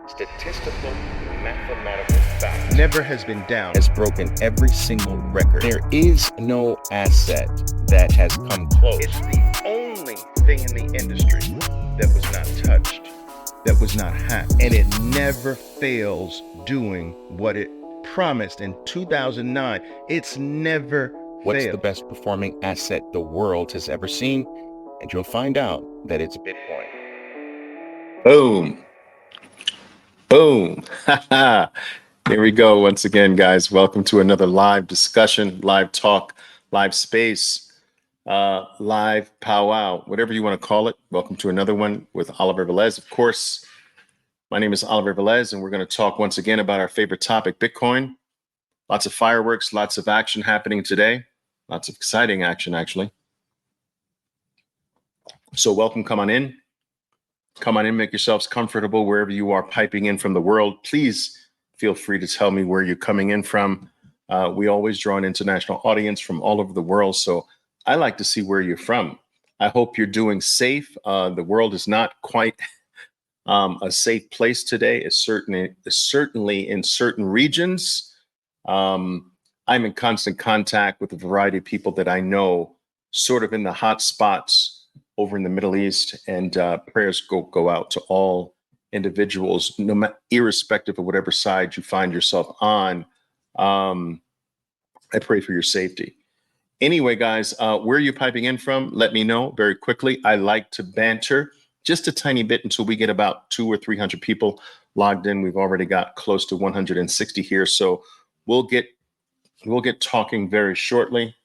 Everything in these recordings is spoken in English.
Statistical mathematical fact never has been down. has broken every single record. There is no asset that has come close. It's the only thing in the industry that was not touched, that was not hacked, and it never fails doing what it promised in 2009. It's never What's failed. the best performing asset the world has ever seen? And you'll find out that it's Bitcoin. Boom. Boom. Here we go once again, guys. Welcome to another live discussion, live talk, live space, live powwow, whatever you want to call it. Welcome to another one with Oliver Velez. Of course, my name is Oliver Velez, and we're going to talk once again about our favorite topic, Bitcoin. Lots of fireworks, lots of action happening today. Lots of exciting action, actually. So welcome, come on in. Come on in, make yourselves comfortable wherever you are piping in from the world. Please feel free to tell me where you're coming in from. We always draw an international audience from all over the world, so I like to see where you're from. I hope you're doing safe. The world is not quite a safe place today. It's certainly in certain regions. I'm in constant contact with a variety of people that I know sort of in the hot spots over in the Middle East, and prayers go out to all individuals, irrespective of whatever side you find yourself on. I pray for your safety. Anyway, guys, where are you piping in from? Let me know very quickly. I like to banter just a tiny bit until we get about 200 or 300 people logged in. We've already got close to 160 here, so we'll get talking very shortly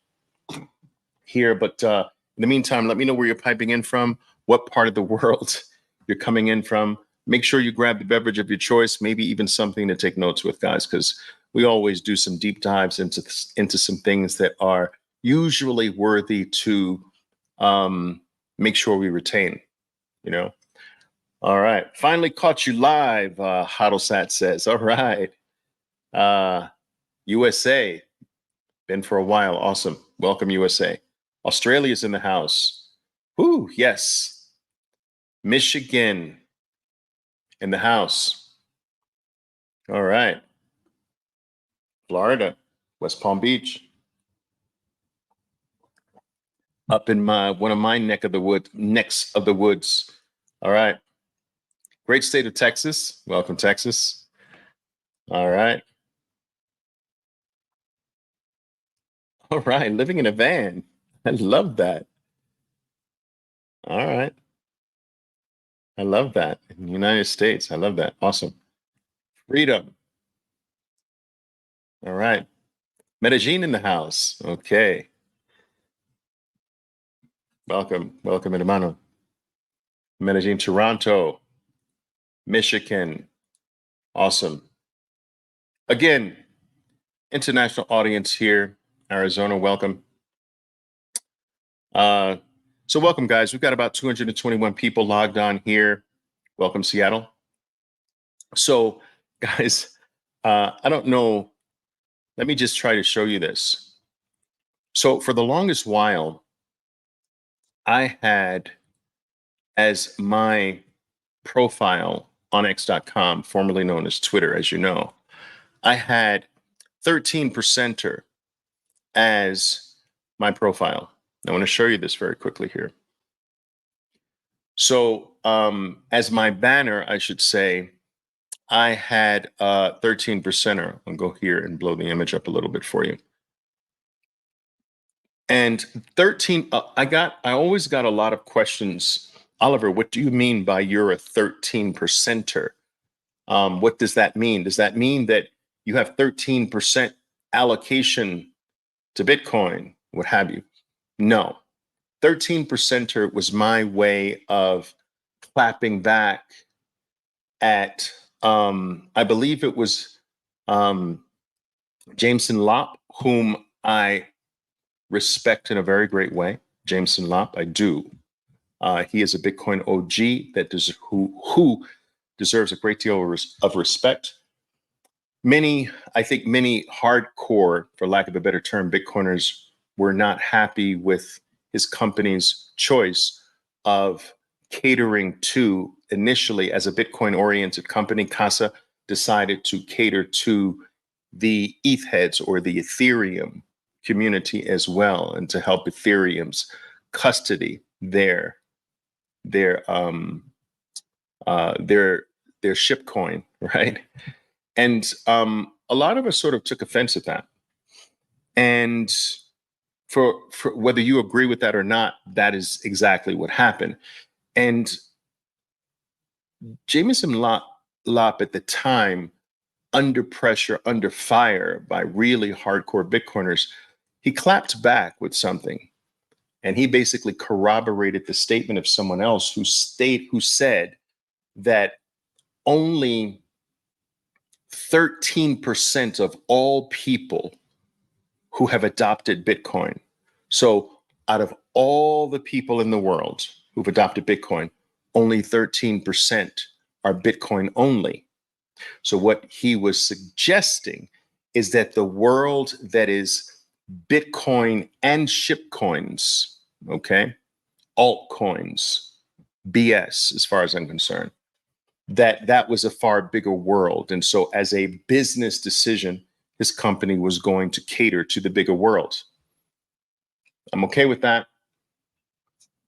here, but in the meantime, let me know where you're piping in from, what part of the world you're coming in from. Make sure you grab the beverage of your choice, maybe even something to take notes with, guys, because we always do some deep dives into some things that are usually worthy to make sure we retain, you know. All right. Finally caught you live, Hodlesat says. All right. USA. Been for a while. Awesome. Welcome, USA. Australia's in the house. Ooh, yes. Michigan in the house. All right. Florida, West Palm Beach. Up in one of my necks of the woods. All right. Great state of Texas. Welcome, Texas. All right. All right. Living in a van. I love that. All right. I love that. In the United States. I love that. Awesome. Freedom. All right. Medellin in the house. Okay. Welcome, hermano. Medellin, Toronto, Michigan. Awesome. Again, international audience here. Arizona, welcome. So welcome, guys. We've got about 221 people logged on here. Welcome, Seattle. So, guys, I don't know. Let me just try to show you this. So for the longest while, I had as my profile on X.com, formerly known as Twitter, as you know, I had 13%er as my profile. I want to show you this very quickly here. So as my banner, I should say, I had 13%er. I'll go here and blow the image up a little bit for you. And 13, I always got a lot of questions. Oliver, what do you mean by you're a 13%er? What does that mean? Does that mean that you have 13% allocation to Bitcoin, what have you? No. 13%er was my way of clapping back at, I believe it was Jameson Lopp, whom I respect in a very great way. Jameson Lopp, I do. He is a Bitcoin OG who deserves a great deal of respect. I think many hardcore, for lack of a better term, Bitcoiners were not happy with his company's choice of catering to, initially as a Bitcoin oriented company, Casa decided to cater to the ETH heads or the Ethereum community as well, and to help Ethereum's custody their their ship coin, right? And a lot of us sort of took offense at that. And for whether you agree with that or not, that is exactly what happened. And Jameson Lop at the time, under pressure, under fire by really hardcore Bitcoiners, he clapped back with something. And he basically corroborated the statement of someone else who said that only 13% of all people who have adopted Bitcoin. So out of all the people in the world who've adopted Bitcoin, only 13% are Bitcoin only. So what he was suggesting is that the world that is Bitcoin and ship coins, okay, altcoins, BS, as far as I'm concerned, that was a far bigger world. And so as a business decision, his company was going to cater to the bigger world. I'm okay with that.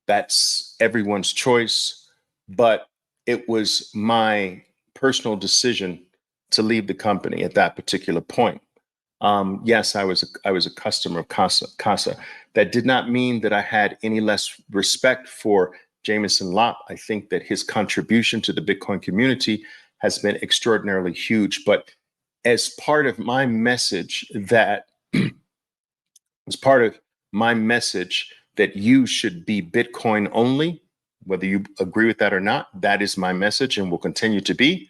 That's everyone's choice. But it was my personal decision to leave the company at that particular point. Yes, I was a customer of Casa. That did not mean that I had any less respect for Jameson Lop. I think that his contribution to the Bitcoin community has been extraordinarily huge. But as part of my message that you should be Bitcoin only, whether you agree with that or not, that is my message and will continue to be,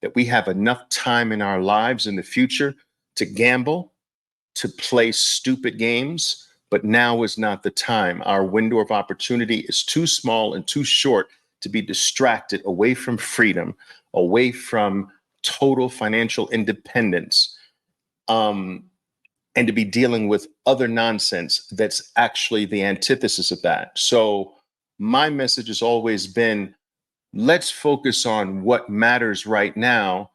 that we have enough time in our lives in the future to gamble, to play stupid games, but now is not the time. Our window of opportunity is too small and too short to be distracted away from freedom, away from total financial independence, and to be dealing with other nonsense that's actually the antithesis of that. So my message has always been, let's focus on what matters right now.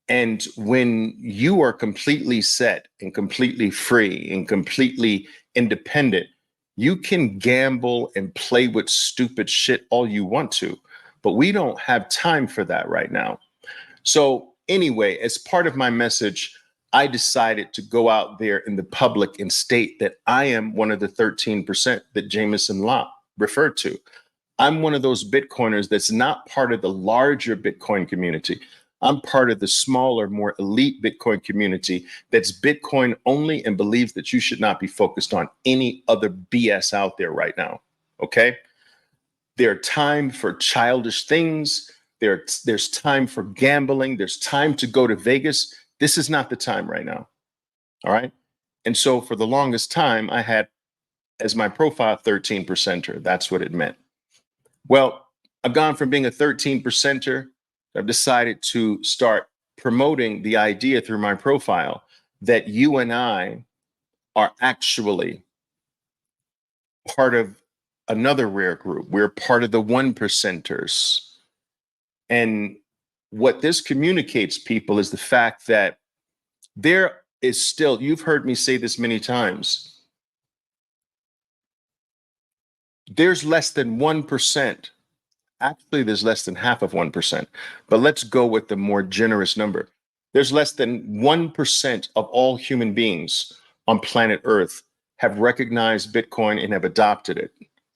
And when you are completely set and completely free and completely independent, you can gamble and play with stupid shit all you want to, but we don't have time for that right now. So anyway, as part of my message, I decided to go out there in the public and state that I am one of the 13% that Jameson Lop referred to. I'm one of those Bitcoiners that's not part of the larger Bitcoin community. I'm part of the smaller, more elite Bitcoin community that's Bitcoin only and believes that you should not be focused on any other BS out there right now. Okay? There's time for childish things. There's time for gambling. There's time to go to Vegas. This is not the time right now. All right? And so for the longest time, I had as my profile 13%er. That's what it meant. Well, I've gone from being a 13%er. I've decided to start promoting the idea through my profile that you and I are actually part of another rare group. We're part of the 1%ers. And what this communicates, people, is the fact that there is still, you've heard me say this many times, there's less than 1%. Actually, there's less than half of 1%, but let's go with the more generous number. There's less than 1% of all human beings on planet Earth have recognized Bitcoin and have adopted it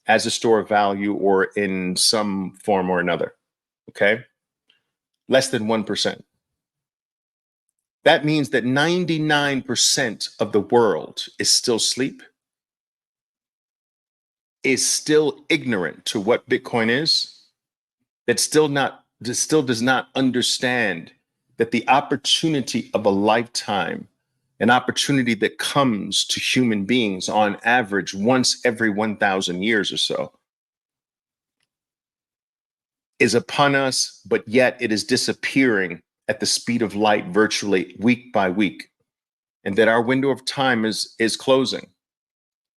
as a store of value or in some form or another. Okay? Less than 1%. That means that 99% of the world is still asleep, is still ignorant to what Bitcoin is, that still does not understand that the opportunity of a lifetime, an opportunity that comes to human beings on average once every 1,000 years or so, is upon us, but yet it is disappearing at the speed of light virtually week by week, and that our window of time is closing.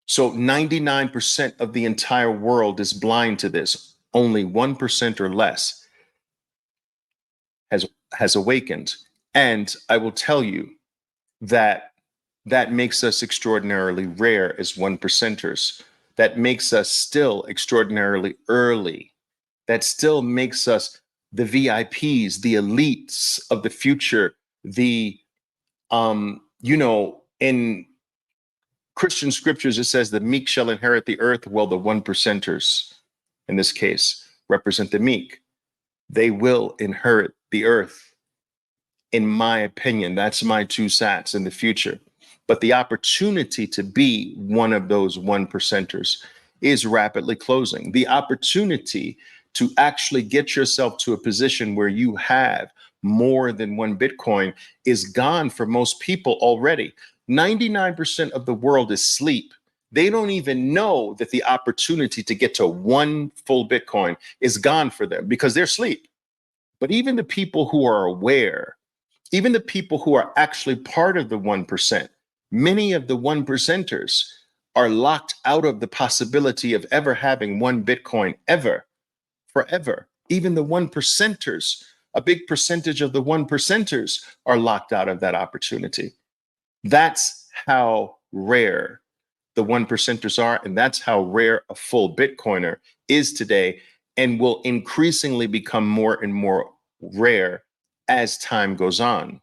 So 99% of the entire world is blind to this. only 1% or less has awakened. And I will tell you that that makes us extraordinarily rare as 1%ers. That makes us still extraordinarily early. That still makes us the VIPs, the elites of the future, the in Christian scriptures, it says the meek shall inherit the earth. Well, the 1%ers in this case represent the meek. They will inherit the earth. In my opinion, that's my 2 cents in the future. But the opportunity to be one of those 1%ers is rapidly closing. The opportunity to actually get yourself to a position where you have more than one Bitcoin is gone for most people already. 99% of the world is asleep. They don't even know that the opportunity to get to one full Bitcoin is gone for them because they're asleep. But even the people who are aware, even the people who are actually part of the 1%, many of the 1%ers are locked out of the possibility of ever having one Bitcoin ever, forever. Even the 1%ers, a big percentage of the 1%ers are locked out of that opportunity. That's how rare the 1%ers are. And that's how rare a full Bitcoiner is today and will increasingly become more and more rare as time goes on.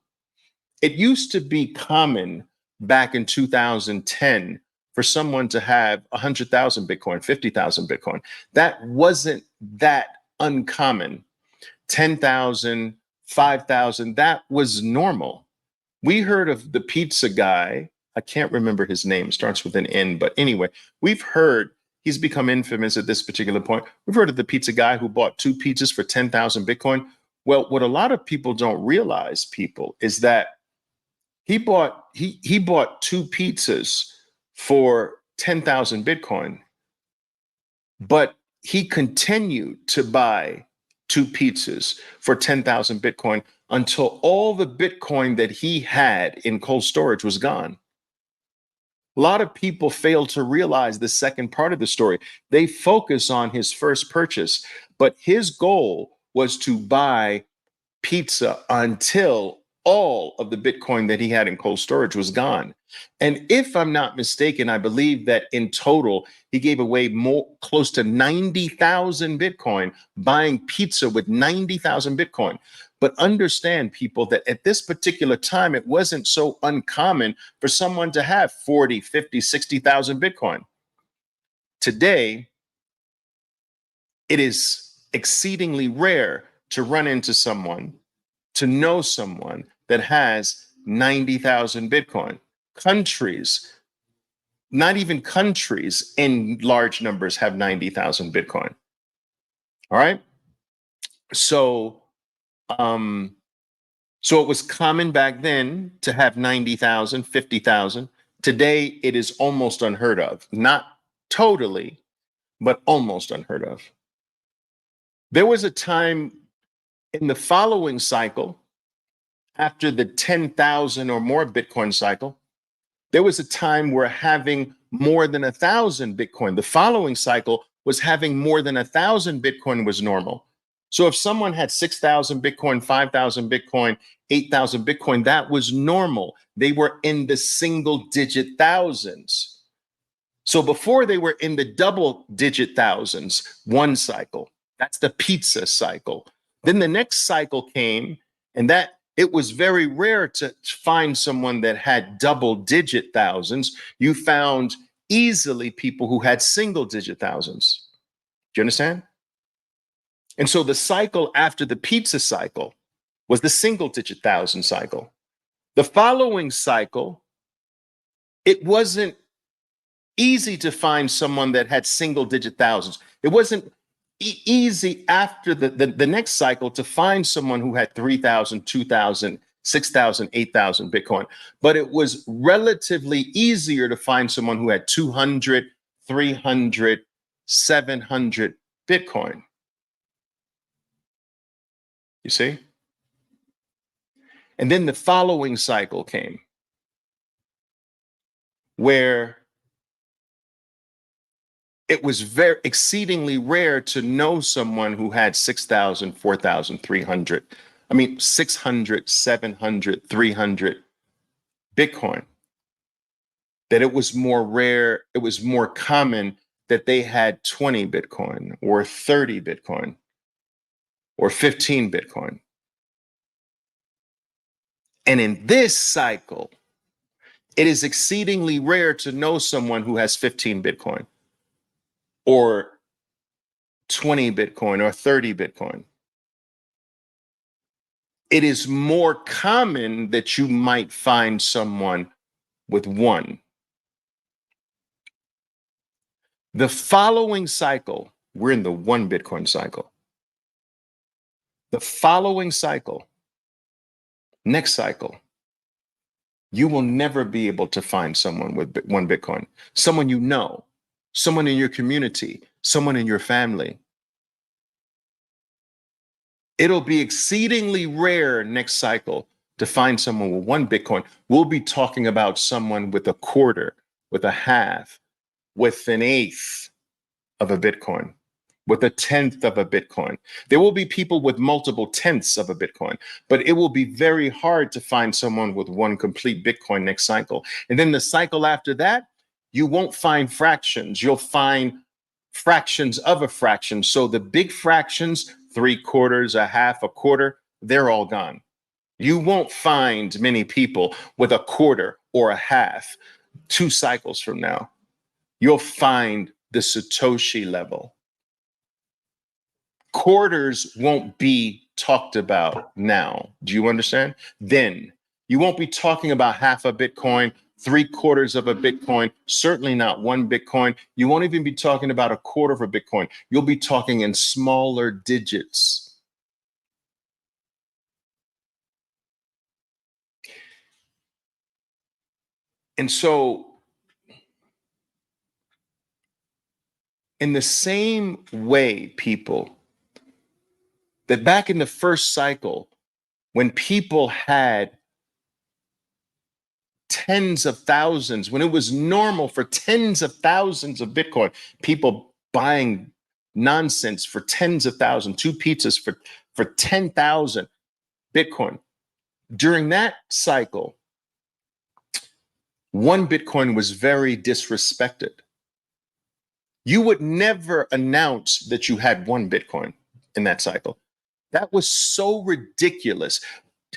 It used to be common back in 2010 for someone to have 100,000 Bitcoin, 50,000 Bitcoin. That wasn't that uncommon. 10,000, 5,000, that was normal. We heard of the pizza guy. I can't remember his name, starts with an N, but anyway, we've heard he's become infamous at this particular point. We've heard of the pizza guy who bought 2 pizzas for 10,000 Bitcoin. Well, what a lot of people don't realize, people, is that he bought 2 pizzas for 10,000 Bitcoin, but he continued to buy 2 pizzas for 10,000 Bitcoin until all the Bitcoin that he had in cold storage was gone. A lot of people fail to realize the second part of the story. They focus on his first purchase, but his goal was to buy pizza until all of the Bitcoin that he had in cold storage was gone. And if I'm not mistaken, I believe that in total, he gave away close to 90,000 Bitcoin, buying pizza with 90,000 Bitcoin. But understand, people, that at this particular time, it wasn't so uncommon for someone to have 40, 50, 60,000 Bitcoin. Today, it is exceedingly rare to run into someone, to know someone that has 90,000 Bitcoin. Countries, not even countries in large numbers have 90,000 Bitcoin. All right. So it was common back then to have 90,000, 50,000. Today, it is almost unheard of. Not totally, but almost unheard of. There was a time in the following cycle, after the 10,000 or more Bitcoin cycle, there was a time where having more than 1,000 Bitcoin, the following cycle was having more than 1,000 Bitcoin was normal. So if someone had 6,000 Bitcoin, 5,000 Bitcoin, 8,000 Bitcoin, that was normal. They were in the single digit thousands. So before they were in the double digit thousands, one cycle, that's the pizza cycle. Then the next cycle came, and that it was very rare to find someone that had double digit thousands. You found easily people who had single digit thousands. Do you understand? And so the cycle after the pizza cycle was the single digit thousand cycle. The following cycle, it wasn't easy to find someone that had single digit thousands. It wasn't easy after the next cycle to find someone who had 3,000, 2,000, 6,000, 8,000 Bitcoin. But it was relatively easier to find someone who had 200, 300, 700 Bitcoin. You see? And then the following cycle came where It was very exceedingly rare to know someone who had 6,000, 4,300. I mean, 600, 700, 300 Bitcoin. That it was more rare, it was more common that they had 20 Bitcoin or 30 Bitcoin or 15 Bitcoin. And in this cycle, it is exceedingly rare to know someone who has 15 Bitcoin or 20 Bitcoin or 30 Bitcoin. It is more common that you might find someone with one. The following cycle, we're in the one Bitcoin cycle. The following cycle, next cycle, you will never be able to find someone with one Bitcoin, someone you know, someone in your community, someone in your family. It'll be exceedingly rare next cycle to find someone with one Bitcoin. We'll be talking about someone with a quarter, with a half, with an eighth of a Bitcoin, with a tenth of a Bitcoin. There will be people with multiple tenths of a Bitcoin, but it will be very hard to find someone with one complete Bitcoin next cycle. And then the cycle after that, you won't find fractions. You'll find fractions of a fraction. So the big fractions, 3/4, a half, a quarter, they're all gone. You won't find many people with a quarter or a half 2 cycles from now. You'll find the Satoshi level. Quarters won't be talked about now. Do you understand? Then you won't be talking about half a Bitcoin, 3/4 of a Bitcoin, certainly not one Bitcoin. You won't even be talking about a quarter of a Bitcoin. You'll be talking in smaller digits. And so, in the same way, people, that back in the first cycle, when people had tens of thousands, when it was normal for tens of thousands of Bitcoin, people buying nonsense for tens of thousands, 2 pizzas for 10,000 Bitcoin. During that cycle, one Bitcoin was very disrespected. You would never announce that you had one Bitcoin in that cycle. That was so ridiculous.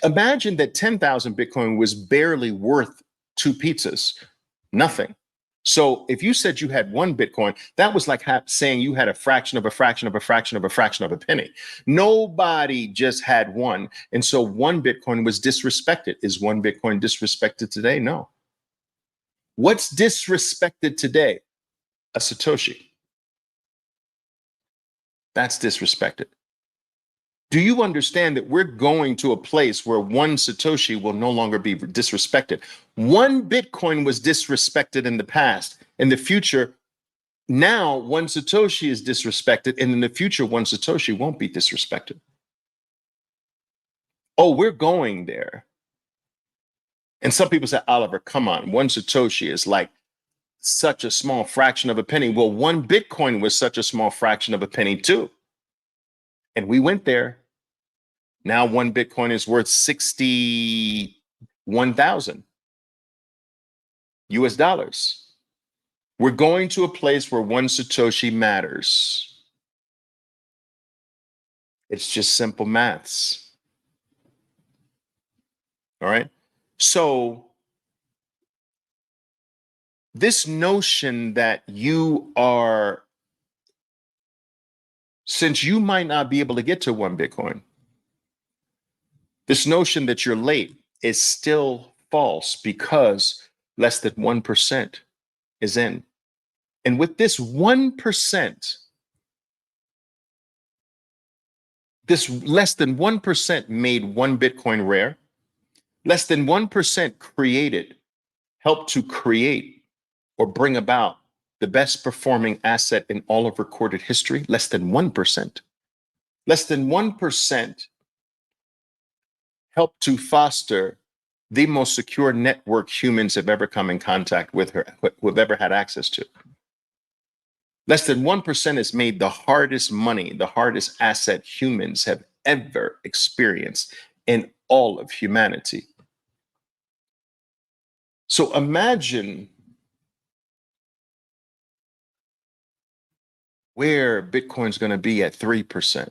Imagine that 10,000 Bitcoin was barely worth 2 pizzas, nothing. So if you said you had one Bitcoin, that was like saying you had a fraction of a fraction of a fraction of a fraction of a penny. Nobody just had one. And so one Bitcoin was disrespected. Is one Bitcoin disrespected today? No. What's disrespected today? A Satoshi. That's disrespected. Do you understand that we're going to a place where one Satoshi will no longer be disrespected? One Bitcoin was disrespected in the past. In the future, now one Satoshi is disrespected, and in the future, one Satoshi won't be disrespected. Oh, we're going there. And some people say, Oliver, come on, one Satoshi is like such a small fraction of a penny. Well, one Bitcoin was such a small fraction of a penny too. And we went there. Now one Bitcoin is worth 61,000 US dollars. We're going to a place where one Satoshi matters. It's just simple maths. All right. So this notion that you are, since you might not be able to get to one Bitcoin, this notion that you're late is still false because less than 1% is in. And with this 1%, this less than 1% made one Bitcoin rare. Less than 1% helped to create or bring about the best performing asset in all of recorded history. Less than 1%. Less than 1% helped to foster the most secure network humans have ever come in contact with, who have ever had access to. Less than 1% has made the hardest money, the hardest asset humans have ever experienced in all of humanity. So imagine where Bitcoin's going to be at 3%.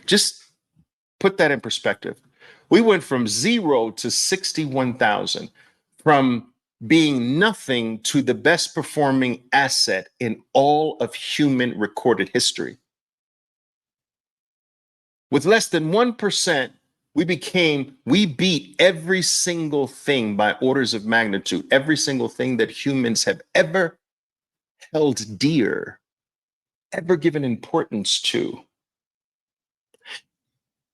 Just put that in perspective. We went from 0 to 61,000, from being nothing to the best performing asset in all of human recorded history. With less than 1%, we beat every single thing by orders of magnitude, every single thing that humans have ever held dear, ever given importance to.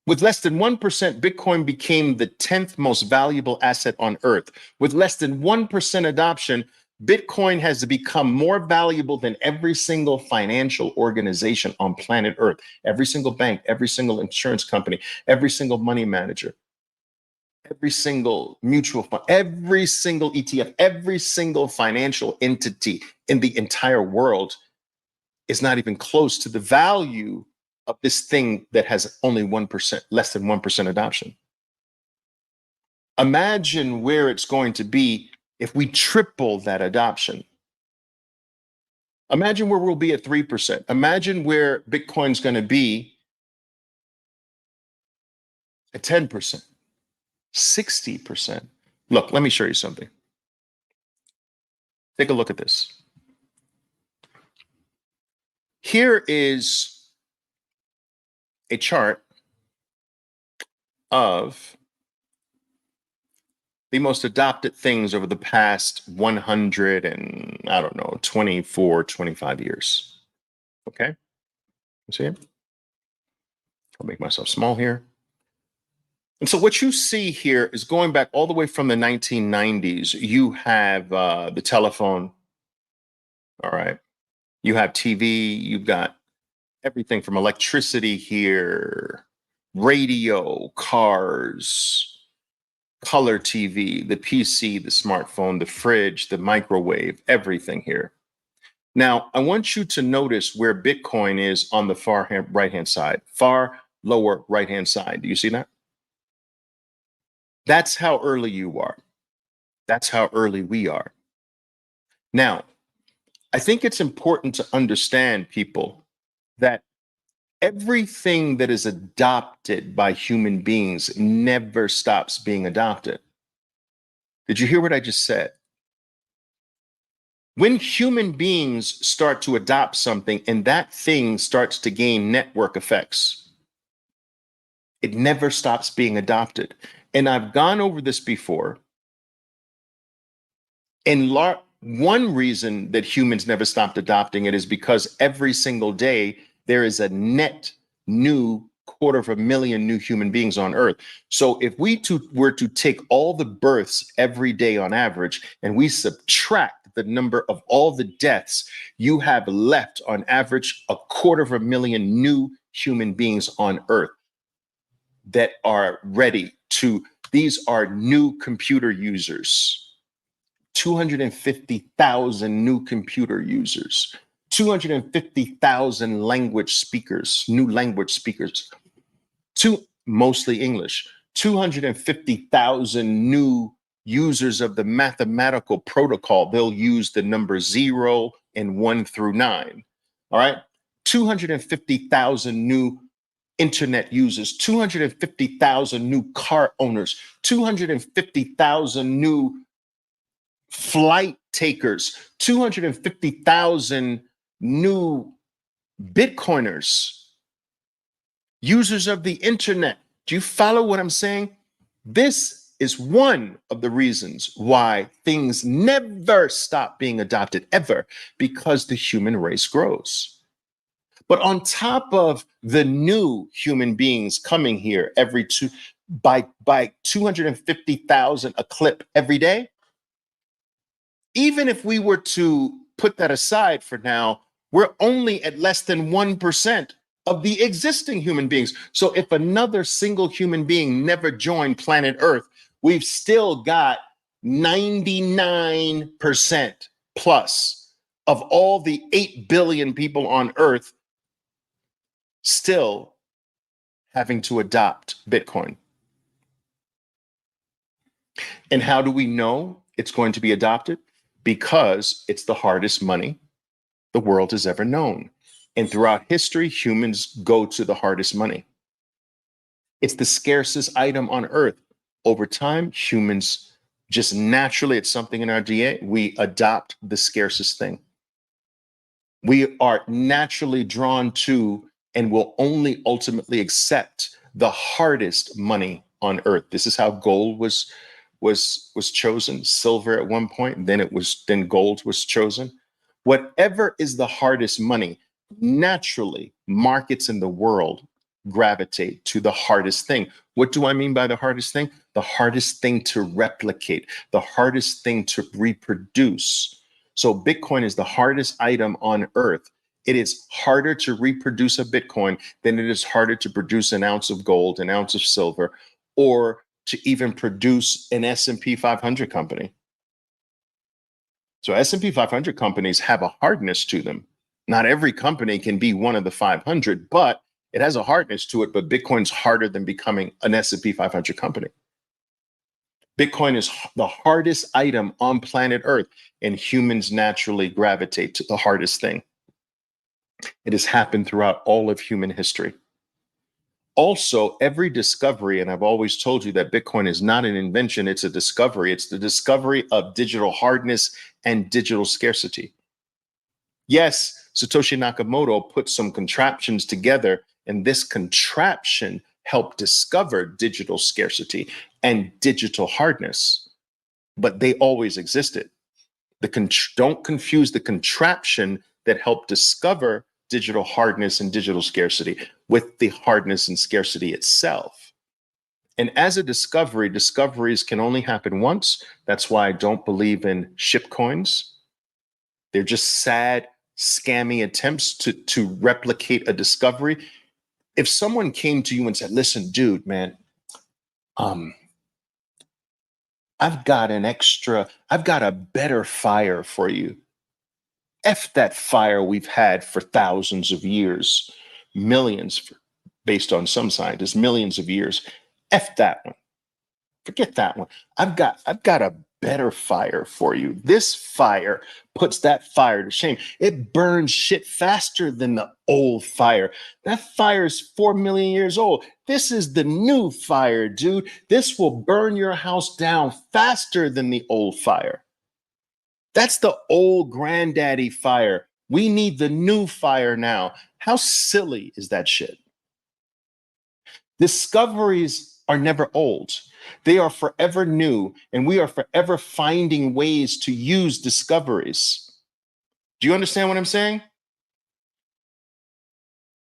With less than 1%, Bitcoin became the 10th most valuable asset on earth. With less than 1% adoption, Bitcoin has become more valuable than every single financial organization on planet Earth, every single bank, every single insurance company, every single money manager, every single mutual fund, every single ETF, every single financial entity in the entire world is not even close to the value of this thing that has only 1%, less than 1% adoption. Imagine where it's going to be if we triple that adoption. Imagine where we'll be at 3%. Imagine where Bitcoin's going to be at 10%, 60%. Look, let me show you something. Take a look at this. Here is a chart of the most adopted things over the past 100 and, I don't know, 24, 25 years. Okay? You see it? I'll make myself small here. And so what you see here is going back all the way from the 1990s. You have the telephone. All right. You have TV. You've got everything from electricity here, radio, cars, color TV, the PC, the smartphone, the fridge, the microwave, everything here. Now, I want you to notice where Bitcoin is on the far right-hand side, far lower right-hand side. Do you see that? That's how early you are. That's how early we are. Now, I think it's important to understand, people, that everything that is adopted by human beings never stops being adopted. Did you hear what I just said? When human beings start to adopt something and that thing starts to gain network effects, it never stops being adopted. And I've gone over this before. And one reason that humans never stopped adopting it is because every single day there is a net new 250,000 new human beings on Earth. So if we were to take all the births every day on average and we subtract the number of all the deaths, you have left on average 250,000 new human beings on Earth that are ready to, these are new computer users. 250,000 new computer users, 250,000 language speakers, new language speakers, mostly English, 250,000 new users of the mathematical protocol. They'll use the number 0 and 1 through 9. All right. 250,000 new internet users, 250,000 new car owners, 250,000 new flight takers, 250,000 new Bitcoiners, users of the internet. Do you follow what I'm saying? This is one of the reasons why things never stop being adopted, ever, because the human race grows. But on top of the new human beings coming here by 250,000 a clip every day, even if we were to put that aside for now, we're only at less than 1% of the existing human beings. So if another single human being never joined planet Earth, we've still got 99% plus of all the 8 billion people on earth still having to adopt Bitcoin. And how do we know it's going to be adopted? Because it's the hardest money the world has ever known. And throughout history, humans go to the hardest money. It's the scarcest item on earth. Over time, humans just naturally, it's something in our DNA, we adopt the scarcest thing. We are naturally drawn to and will only ultimately accept the hardest money on earth. This is how gold was chosen, silver at one point, then gold was chosen. Whatever is the hardest money, naturally markets in the world gravitate to the hardest thing. What do I mean by the hardest thing? The hardest thing to replicate, the hardest thing to reproduce. So Bitcoin is the hardest item on earth. It is harder to reproduce a Bitcoin than it is harder to produce an ounce of gold, an ounce of silver, or to even produce an S&P 500 company. So S&P 500 companies have a hardness to them. Not every company can be one of the 500, but it has a hardness to it. But Bitcoin's harder than becoming an S&P 500 company. Bitcoin is the hardest item on planet Earth, and humans naturally gravitate to the hardest thing. It has happened throughout all of human history. Also, every discovery, and I've always told you that Bitcoin is not an invention, it's a discovery. It's the discovery of digital hardness and digital scarcity. Yes, Satoshi Nakamoto put some contraptions together, and this contraption helped discover digital scarcity and digital hardness, but they always existed. Don't confuse the contraption that helped discover digital hardness and digital scarcity with the hardness and scarcity itself. And as a discovery, discoveries can only happen once. That's why I don't believe in ship coins. They're just sad, scammy attempts to replicate a discovery. If someone came to you and said, listen, dude, man, I've got a better fire for you. F that fire we've had for thousands of years, millions, based on some scientists, millions of years. F that one. Forget that one. I've got a better fire for you. This fire puts that fire to shame. It burns shit faster than the old fire. That fire is 4 million years old. This is the new fire, dude. This will burn your house down faster than the old fire. That's the old granddaddy fire. We need the new fire now. How silly is that shit? Discoveries are never old. They are forever new, and we are forever finding ways to use discoveries. Do you understand what I'm saying?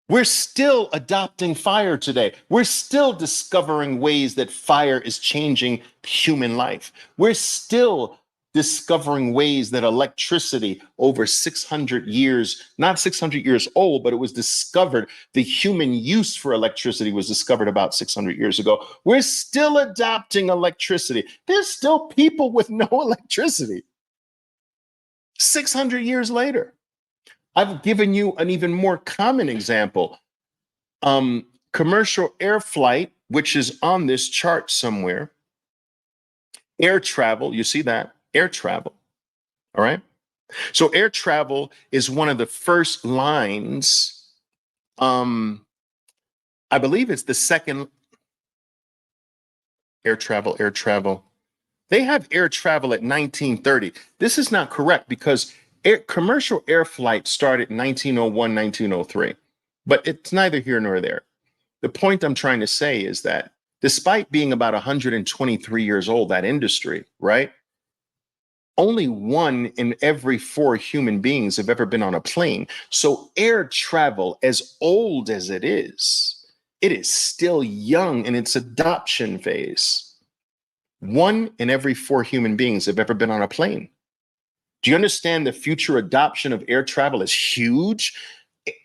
We're still adopting fire today. We're still discovering ways that fire is changing human life. We're still discovering ways that electricity over 600 years, not 600 years old, but it was discovered. The human use for electricity was discovered about 600 years ago. We're still adopting electricity. There's still people with no electricity 600 years later. I've given you an even more common example. Commercial air flight, which is on this chart somewhere. Air travel, you see that? Air travel, all right? So air travel is one of the first lines. I believe it's the second. Air travel. They have air travel at 1930. This is not correct because commercial air flight started in 1901, 1903, but it's neither here nor there. The point I'm trying to say is that despite being about 123 years old, that industry, right? Only 1 in every 4 human beings have ever been on a plane. So air travel, as old as it is still young in its adoption phase. 1 in every 4 human beings have ever been on a plane. Do you understand the future adoption of air travel is huge?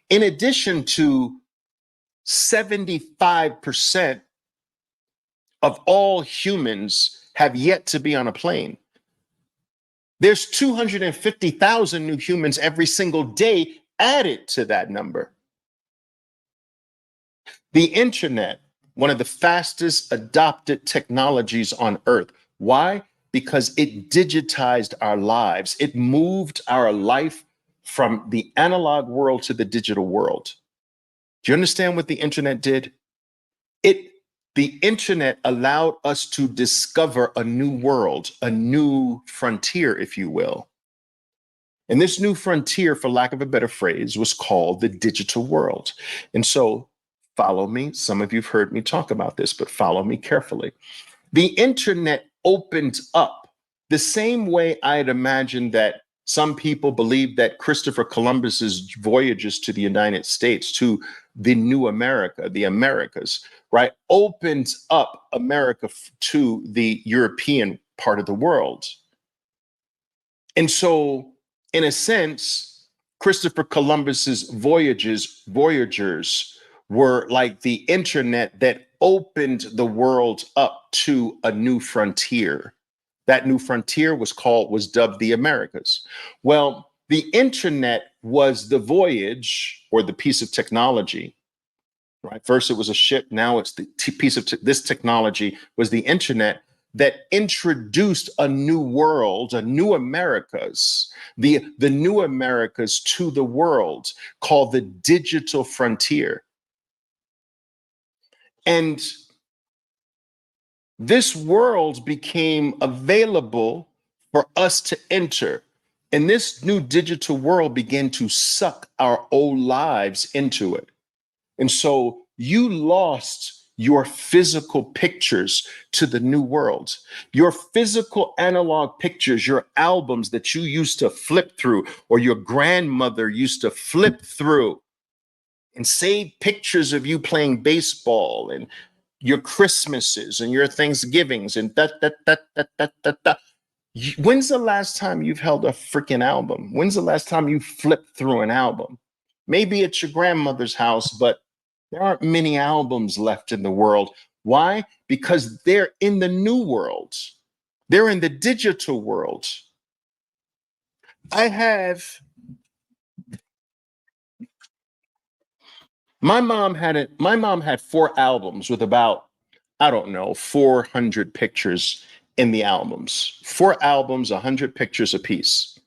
In addition to 75% of all humans have yet to be on a plane. There's 250,000 new humans every single day added to that number. The internet, one of the fastest adopted technologies on earth. Why? Because it digitized our lives. It moved our life from the analog world to the digital world. Do you understand what the internet did? The internet allowed us to discover a new world, a new frontier, if you will. And this new frontier, for lack of a better phrase, was called the digital world. And so follow me. Some of you've heard me talk about this, but follow me carefully. The internet opened up the same way I'd imagined that some people believe that Christopher Columbus's voyages to the United States, to the new America, the Americas, right, opens up America to the European part of the world. And so, in a sense, Christopher Columbus's voyagers were like the internet that opened the world up to a new frontier. That new frontier was dubbed the Americas. Well, the internet was the voyage or the piece of technology, right? First it was a ship, now it's the piece of this technology was the internet that introduced a new world, a new Americas, the new Americas to the world called the digital frontier. And this world became available for us to enter. And this new digital world began to suck our old lives into it. And so you lost your physical pictures to the new world. Your physical analog pictures, your albums that you used to flip through, or your grandmother used to flip through and save pictures of you playing baseball and your Christmases and your Thanksgivings and that. When's the last time you've held a freaking album? When's the last time you flipped through an album? Maybe it's your grandmother's house, but there aren't many albums left in the world. Why? Because they're in the new world. They're in the digital world. My mom had 4 albums with about, I don't know, 400 pictures in the albums. 4 albums, 100 pictures apiece.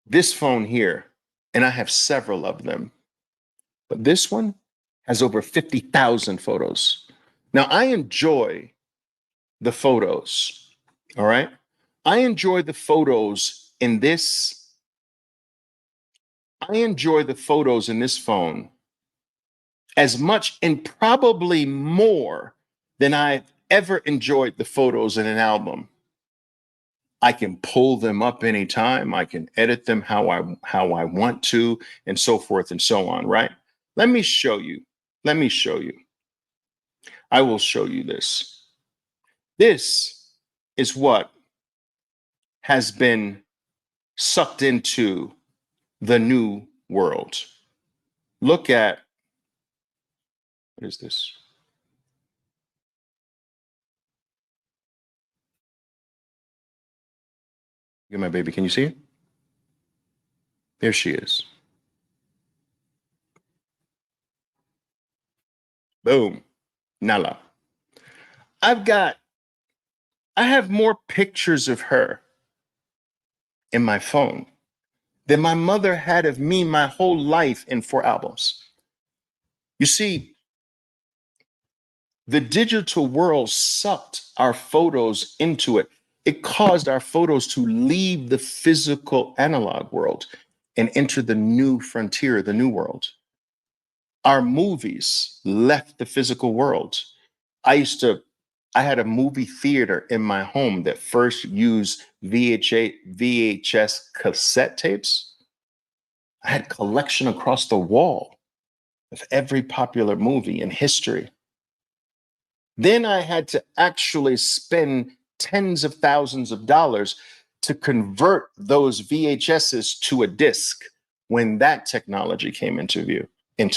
This phone here, and I have several of them, but this one has over 50,000 photos. Now, I enjoy the photos, all right? I enjoy the photos in this. I enjoy the photos in this phone as much and probably more than I've ever enjoyed the photos in an album. I can pull them up anytime. I can edit them how I want to, and so forth and so on, right? Let me show you. Let me show you. I will show you this. This is what has been sucked into the new world. Look at, what is this? Look at my baby. Can you see it? There she is. Boom. Nala. I have more pictures of her in my phone than my mother had of me my whole life in 4 albums. You see, the digital world sucked our photos into it. It caused our photos to leave the physical analog world and enter the new frontier, the new world. Our movies left the physical world. I had a movie theater in my home that first used VHS cassette tapes. I had a collection across the wall of every popular movie in history. Then I had to actually spend tens of thousands of dollars to convert those VHSs to a disc when that technology came into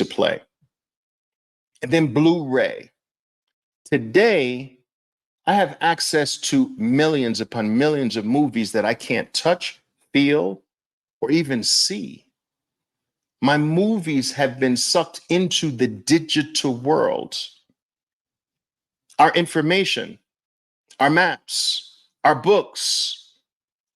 play. And then Blu-ray. Today, I have access to millions upon millions of movies that I can't touch, feel, or even see. My movies have been sucked into the digital world. Our information, our maps, our books,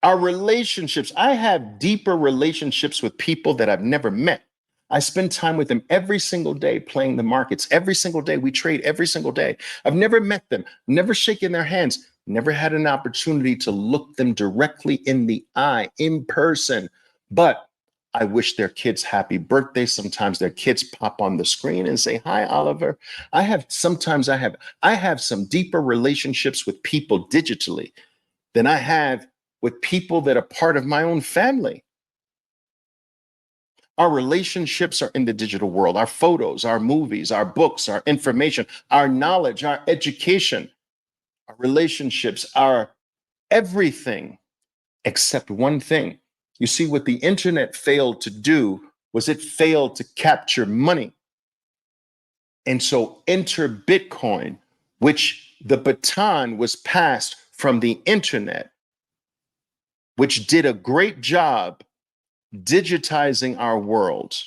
our relationships. I have deeper relationships with people that I've never met. I spend time with them every single day playing the markets. Every single day. We trade every single day. I've never met them, never shaken their hands, never had an opportunity to look them directly in the eye in person. But I wish their kids happy birthday. Sometimes their kids pop on the screen and say, "Hi, Oliver." I have some deeper relationships with people digitally than I have with people that are part of my own family. Our relationships are in the digital world. Our photos, our movies, our books, our information, our knowledge, our education, our relationships, our everything except one thing. You see, what the internet failed to do was it failed to capture money. And so enter Bitcoin, which the baton was passed from the internet, which did a great job digitizing our world.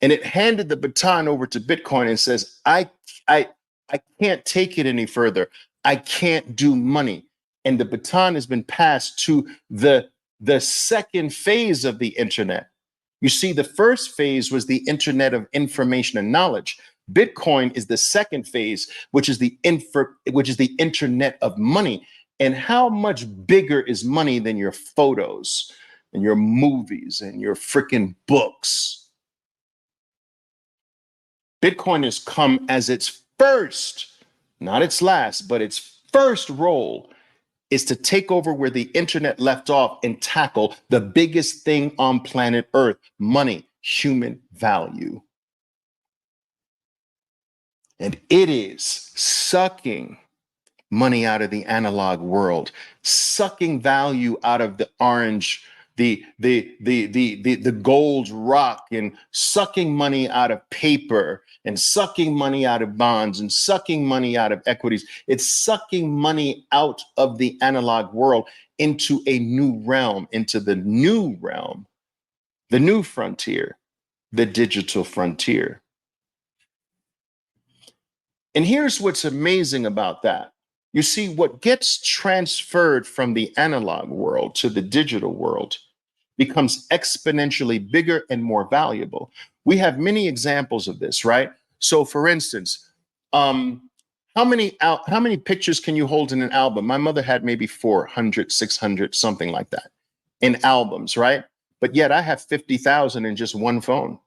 And it handed the baton over to Bitcoin and says, I can't take it any further. I can't do money. And the baton has been passed to the second phase of the internet. You see, the first phase was the internet of information and knowledge. Bitcoin is the second phase, which is the internet of money. And how much bigger is money than your photos and your movies and your freaking books? Bitcoin has come as its first, not its last, but its first role is to take over where the internet left off and tackle the biggest thing on planet Earth: money, human value. And it is sucking money out of the analog world, sucking value out of the orange, the gold rock, and sucking money out of paper, and sucking money out of bonds, and sucking money out of equities. It's sucking money out of the analog world into a new realm, into the new realm, the new frontier, the digital frontier. And here's what's amazing about that. You see, what gets transferred from the analog world to the digital world becomes exponentially bigger and more valuable. We have many examples of this, right? So, for instance, how many pictures can you hold in an album? My mother had maybe 400, 600, something like that, in albums, right? But yet I have 50,000 in just one phone,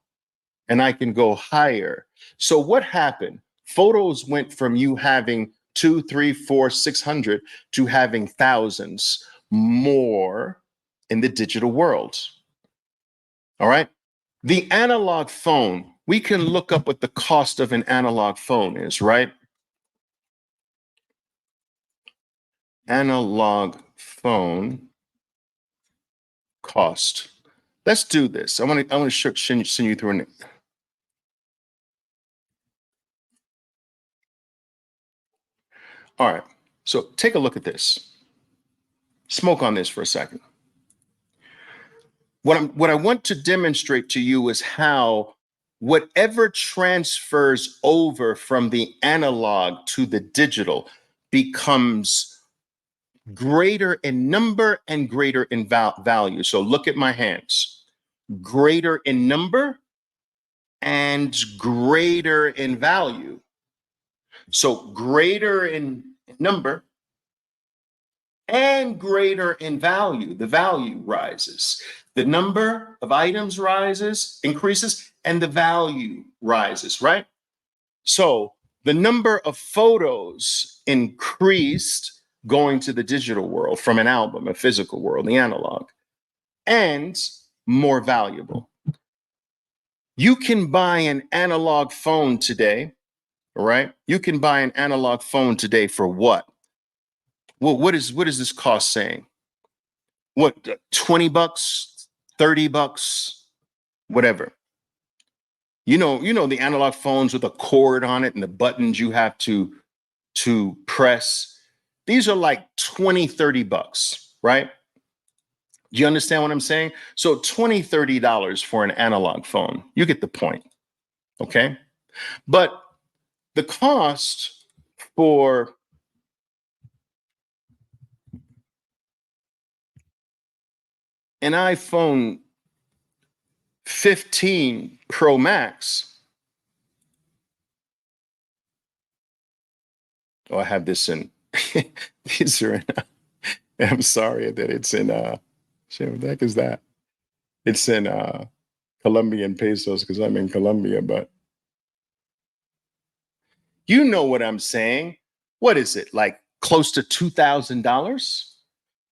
and I can go higher. So what happened? Photos went from you having 2, 3, 4, 600 to having thousands more in the digital world. All right. The analog phone, we can look up what the cost of an analog phone is, right? Analog phone cost. Let's do this. I want to send you through an. All right. So take a look at this. Smoke on this for a second. What I want to demonstrate to you is how whatever transfers over from the analog to the digital becomes greater in number and greater in value. So look at my hands. Greater in number and greater in value. So greater in number and greater in value. The value rises. The number of items increases, and the value rises, right? So the number of photos increased going to the digital world from an album, a physical world, the analog, and more valuable. You can buy an analog phone today, right? You can buy an analog phone today for what? Well, what is this cost saying? What, $20, $30, whatever. You know the analog phones with a cord on it and the buttons you have to press. These are like 20, 30 bucks, right? Do you understand what I'm saying? So 20, $30 for an analog phone. You get the point. Okay. But the cost for an iPhone 15 Pro Max. Oh, I have this in, these are in, I'm sorry that it's in, shit, what the heck is that? It's in Colombian pesos because I'm in Colombia, but you know what I'm saying. What is it, like close to $2,000?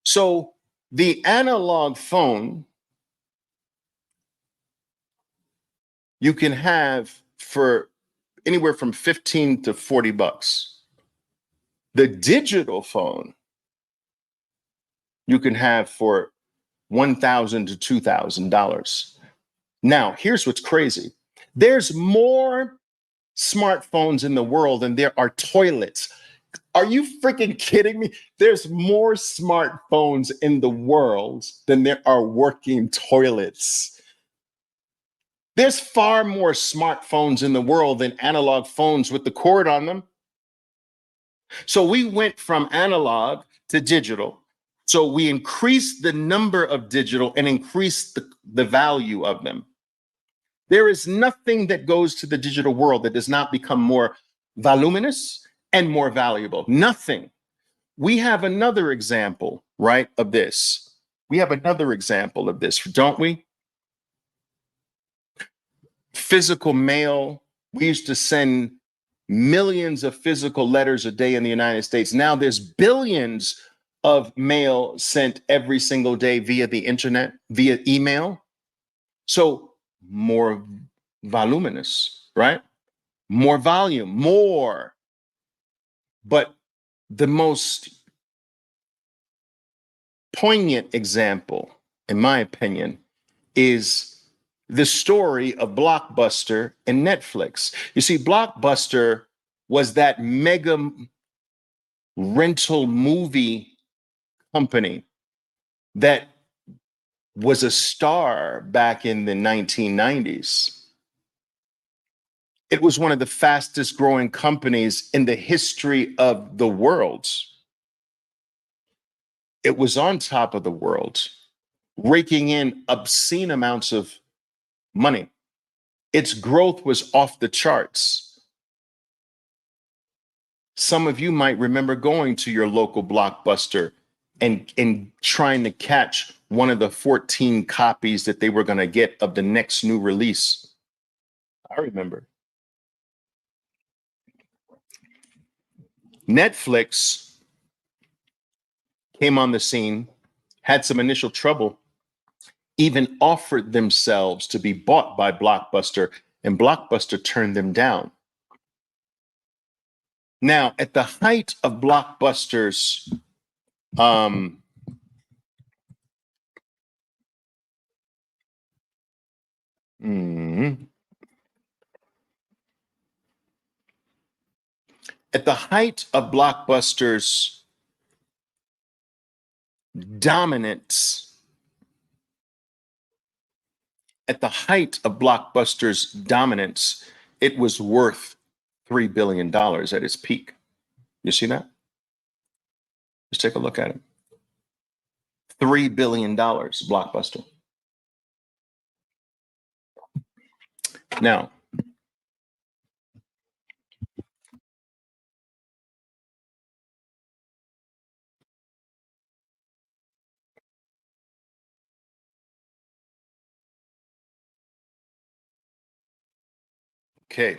So the analog phone you can have for anywhere from 15 to 40 bucks. The digital phone you can have for $1,000 to $2,000. Now, here's what's crazy. There's more smartphones in the world than there are toilets. Are you freaking kidding me? There's more smartphones in the world than there are working toilets. There's far more smartphones in the world than analog phones with the cord on them. So we went from analog to digital. So we increased the number of digital and increased the value of them. There is nothing that goes to the digital world that does not become more voluminous and more valuable. Nothing. We have another example, right, of this. We have another example of this, don't we? Physical mail. We used to send millions of physical letters a day in the United States. Now there's billions of mail sent every single day via the internet, via email. So more voluminous, right? More volume, more. But the most poignant example, in my opinion, is the story of Blockbuster and Netflix. You see, Blockbuster was that mega rental movie company that was a star back in the 1990s. It was one of the fastest growing companies in the history of the world. It was on top of the world, raking in obscene amounts of money. Its growth was off the charts. Some of you might remember going to your local Blockbuster and trying to catch one of the 14 copies that they were going to get of the next new release. I remember. Netflix came on the scene, had some initial trouble, even offered themselves to be bought by Blockbuster, and Blockbuster turned them down. Now, at the height of Blockbuster's at the height of Blockbuster's dominance, at the height of Blockbuster's dominance, it was worth $3 billion at its peak. You see that? Just take a look at it. $3 billion, Blockbuster. Now, okay,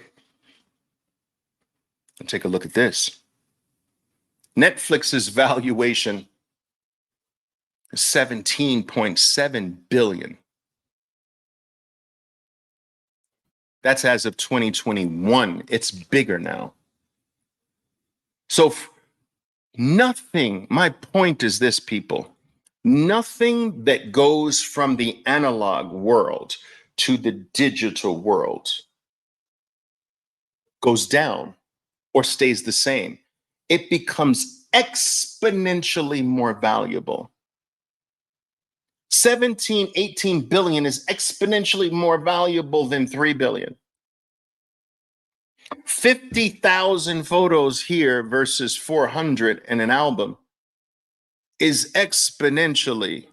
let's take a look at this. Netflix's valuation is 17.7 billion. That's as of 2021. It's bigger now. So nothing, my point is this, people, nothing that goes from the analog world to the digital world goes down or stays the same. It becomes exponentially more valuable. 17, 18 billion is exponentially more valuable than 3 billion. 50,000 photos here versus 400 in an album is exponentially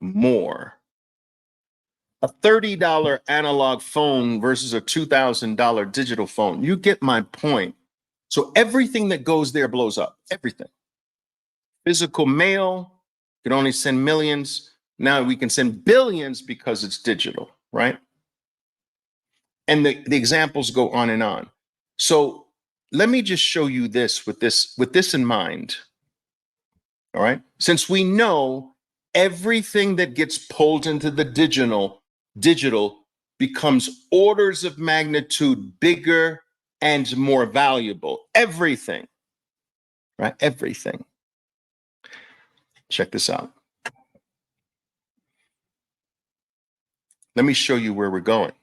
more. A $30 analog phone versus a $2,000 digital phone. You get my point. So everything that goes there blows up. Everything. Physical mail could only send millions. Now we can send billions because it's digital, right? And the examples go on and on. So let me just show you this with this in mind. All right. Since we know everything that gets pulled into the digital becomes orders of magnitude bigger and more valuable. Everything. Right? Everything. Check this out. Let me show you where we're going.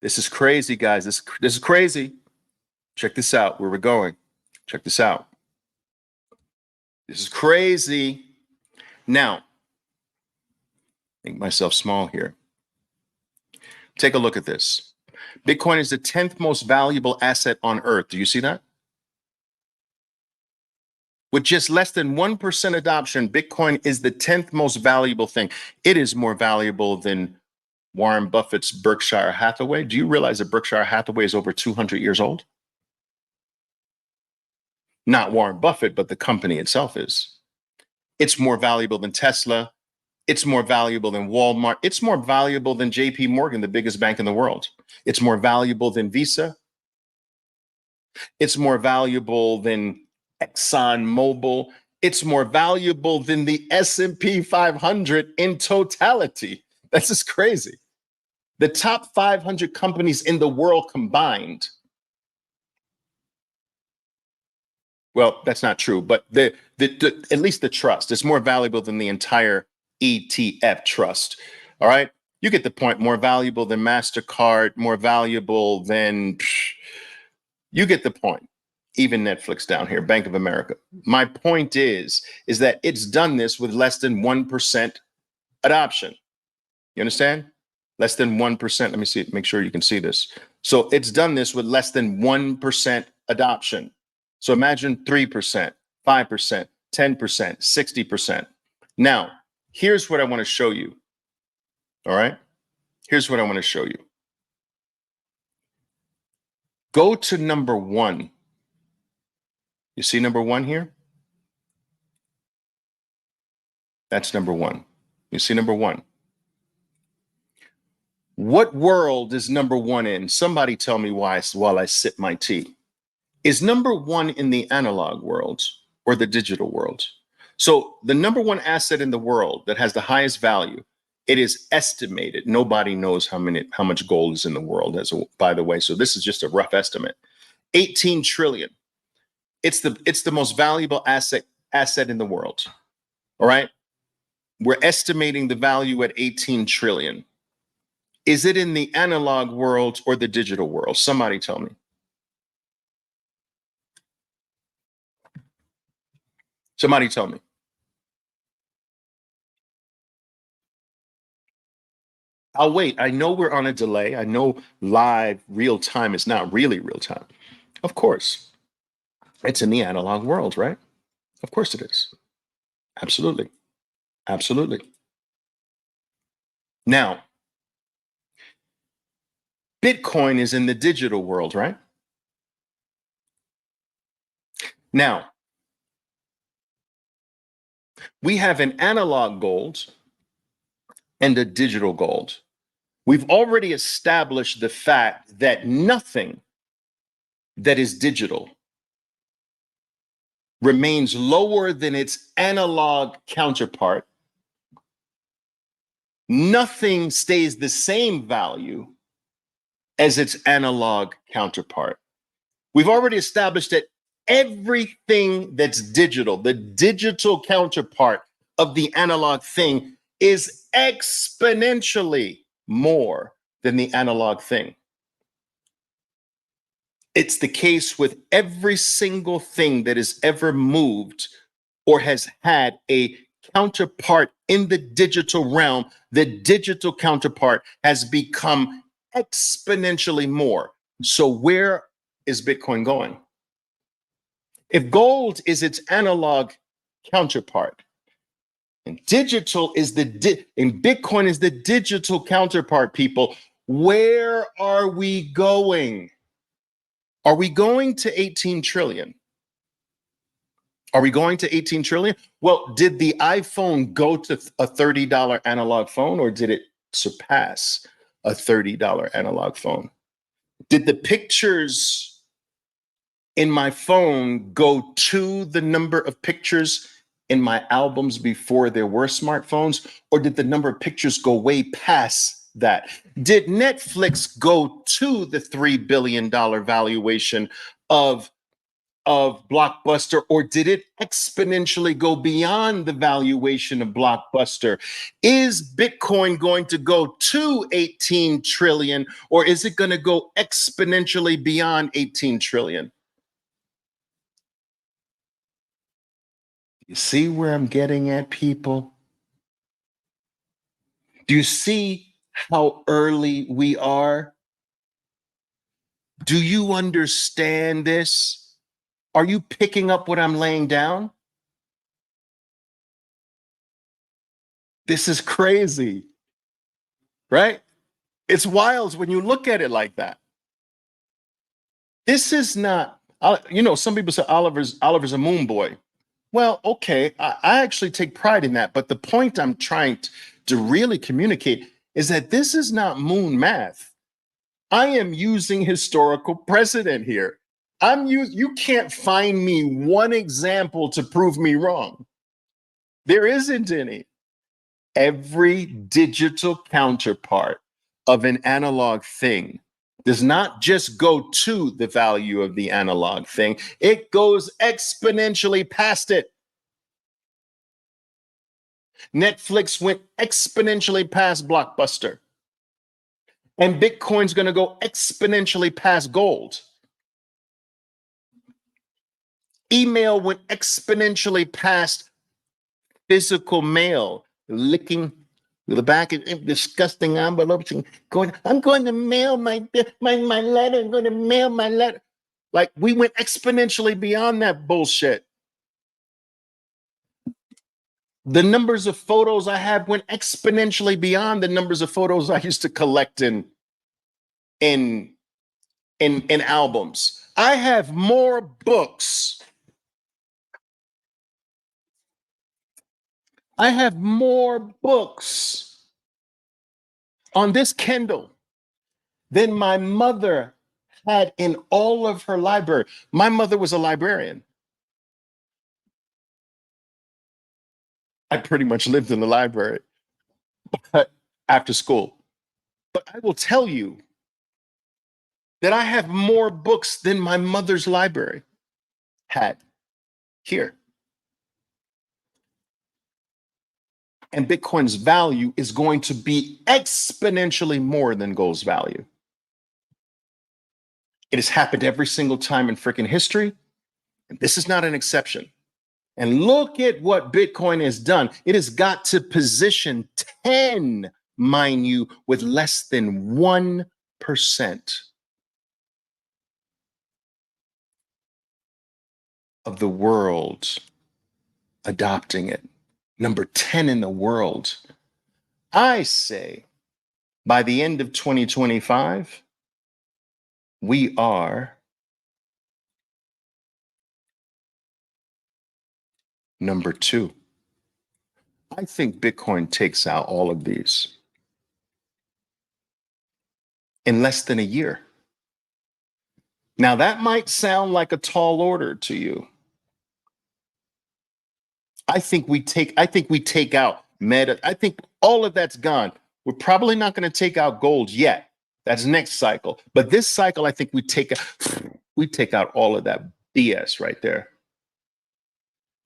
This is crazy, guys. This is crazy. Check this out, where we're going. Check this out. This is crazy. Now, make myself small here. Take a look at this. Bitcoin is the 10th most valuable asset on earth. Do you see that? With just less than 1% adoption, Bitcoin is the 10th most valuable thing. It is more valuable than Warren Buffett's Berkshire Hathaway. Do you realize that Berkshire Hathaway is over 200 years old? Not Warren Buffett, but the company itself is. It's more valuable than Tesla. It's more valuable than Walmart. It's more valuable than JP Morgan, the biggest bank in the world. It's more valuable than Visa. It's more valuable than ExxonMobil. It's more valuable than the S&P 500 in totality. That's just crazy. The top 500 companies in the world combined. Well, that's not true, but at least the trust is more valuable than the entire ETF trust. All right. You get the point. More valuable than MasterCard, more valuable than, you get the point. Even Netflix down here, Bank of America. My point is that it's done this with less than 1% adoption. You understand? Less than 1%. Let me see, make sure you can see this. So it's done this with less than 1% adoption. So imagine 3%, 5%, 10%, 60%. Now, here's what I want to show you. All right? Here's what I want to show you. Go to number 1. You see number 1 here? That's number 1. You see number 1. What world is number 1 in? Somebody tell me why while I sip my tea. Is number 1 in the analog world or the digital world? So the number 1 asset in the world that has the highest value, it is estimated. Nobody knows how much gold is in the world, by the way. So this is just a rough estimate. 18 trillion. It's the most valuable asset in the world. All right. We're estimating the value at 18 trillion. Is it in the analog world or the digital world? Somebody tell me. Somebody tell me. I'll wait. I know we're on a delay. I know live real time is not really real time. Of course. It's in the analog world, right? Of course it is. Absolutely. Absolutely. Now, Bitcoin is in the digital world, right? Now, we have an analog gold and a digital gold. We've already established the fact that nothing that is digital remains lower than its analog counterpart. Nothing stays the same value as its analog counterpart. We've already established that everything that's digital, the digital counterpart of the analog thing, is exponentially more than the analog thing. It's the case with every single thing that has ever moved or has had a counterpart in the digital realm. The digital counterpart has become exponentially more. So where is Bitcoin going? If gold is its analog counterpart, and digital is and Bitcoin is the digital counterpart, people, where are we going? Are we going to 18 trillion? Are we going to 18 trillion? Well, did the iPhone go to a $30 analog phone, or did it surpass a $30 analog phone? Did the pictures in my phone go to the number of pictures in my albums before there were smartphones, or did the number of pictures go way past that? Did Netflix go to the $3 billion valuation of Blockbuster, or did it exponentially go beyond the valuation of Blockbuster? Is Bitcoin going to go to 18 trillion, or is it going to go exponentially beyond 18 trillion? You see where I'm getting at, people? Do you see how early we are? Do you understand this? Are you picking up what I'm laying down? This is crazy, right? It's wild when you look at it like that. This is not, some people say Oliver's a moon boy. Well, okay, I actually take pride in that. But the point I'm trying to really communicate is that this is not moon math. I am using historical precedent here. You can't find me one example to prove me wrong. There isn't any. Every digital counterpart of an analog thing does not just go to the value of the analog thing, it goes exponentially past it. Netflix went exponentially past Blockbuster, and Bitcoin's going to go exponentially past gold. Email went exponentially past physical mail, licking the back of disgusting envelopes and going, I'm going to mail my letter. I'm going to mail my letter. Like, we went exponentially beyond that bullshit. The numbers of photos I have went exponentially beyond the numbers of photos I used to collect in albums. I have more books. I have more books on this Kindle than my mother had in all of her library. My mother was a librarian. I pretty much lived in the library after school. But I will tell you that I have more books than my mother's library had here. And Bitcoin's value is going to be exponentially more than gold's value. It has happened every single time in freaking history. And this is not an exception. And look at what Bitcoin has done. It has got to position 10, mind you, with less than 1% of the world adopting it. Number 10 in the world. I say by the end of 2025, we are number 2. I think Bitcoin takes out all of these in less than a year. Now, that might sound like a tall order to you. I think we take out Meta. I think all of that's gone. We're probably not going to take out gold yet. That's next cycle. But this cycle, I think we take out all of that BS right there.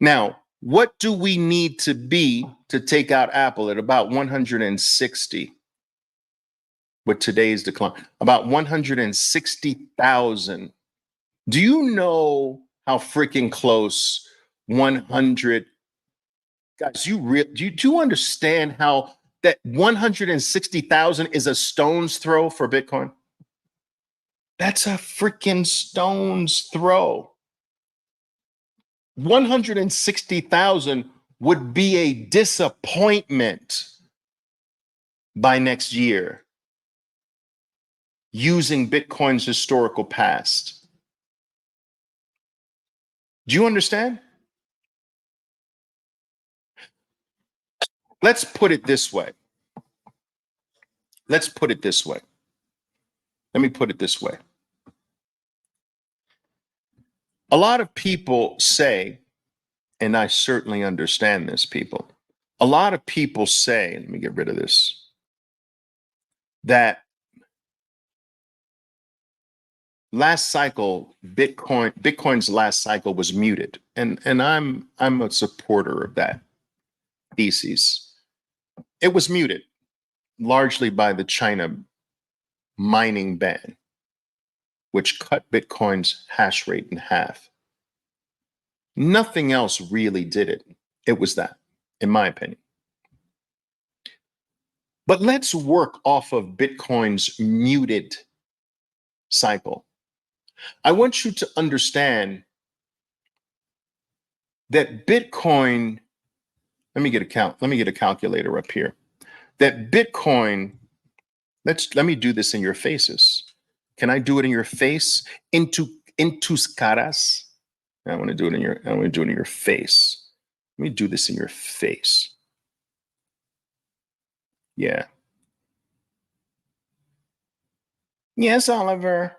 Now, what do we need to be to take out Apple at about 160? with today's decline? About 160,000. Do you know how freaking close 100 guys, do you understand how that 160,000 is a stone's throw for Bitcoin? That's a freaking stone's throw. 160,000 would be a disappointment by next year using Bitcoin's historical past. Do you understand? Let's put it this way. Let me put it this way. A lot of people say, and I certainly understand this, people. A lot of people say, let me get rid of this, that last cycle, Bitcoin's last cycle was muted. And I'm a supporter of that thesis. It was muted largely by the China mining ban, which cut Bitcoin's hash rate in half. Nothing else really did it. It was that, in my opinion. But let's work off of Bitcoin's muted cycle. I want you to understand that Bitcoin, let me get a calculator up here. That Bitcoin, let me do this in your faces. Can I do it in your face? In tus caras? I want to do it in your face. Let me do this in your face. Yeah. Yes, Oliver.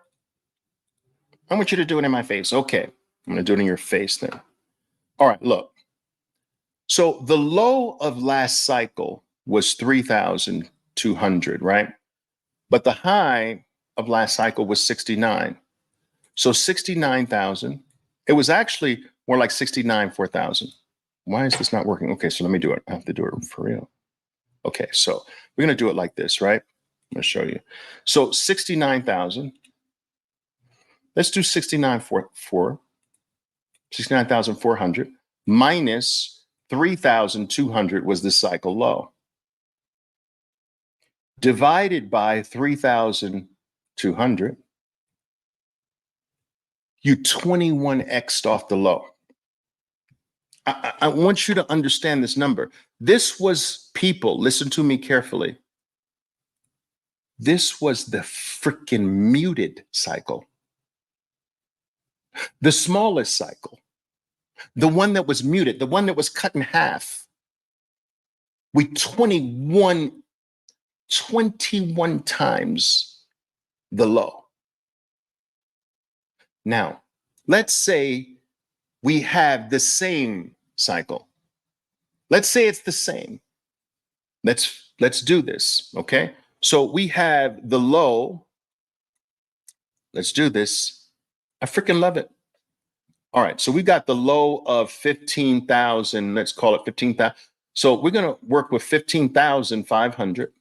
I want you to do it in my face. Okay. I'm going to do it in your face then. All right, look. So the low of last cycle was 3,200, right? But the high of last cycle was 69. So 69,000. It was actually more like 4,000. Why is this not working? Okay, so let me do it. I have to do it for real. Okay, so we're going to do it like this, right? I'm going to show you. So 69,000. Let's do 69,400 minus 3,200 was the cycle low. Divided by 3,200, you 21x'd off the low. I want you to understand this number. This was, people, listen to me carefully. This was the freaking muted cycle. The smallest cycle. The one that was muted, the one that was cut in half. We 21 times the low. Now, let's say we have the same cycle. Let's say it's the same. Let's do this, okay? So we have the low. Let's do this. I freaking love it. All right, so we got the low of 15,000. Let's call it 15,000. So we're going to work with 15,500.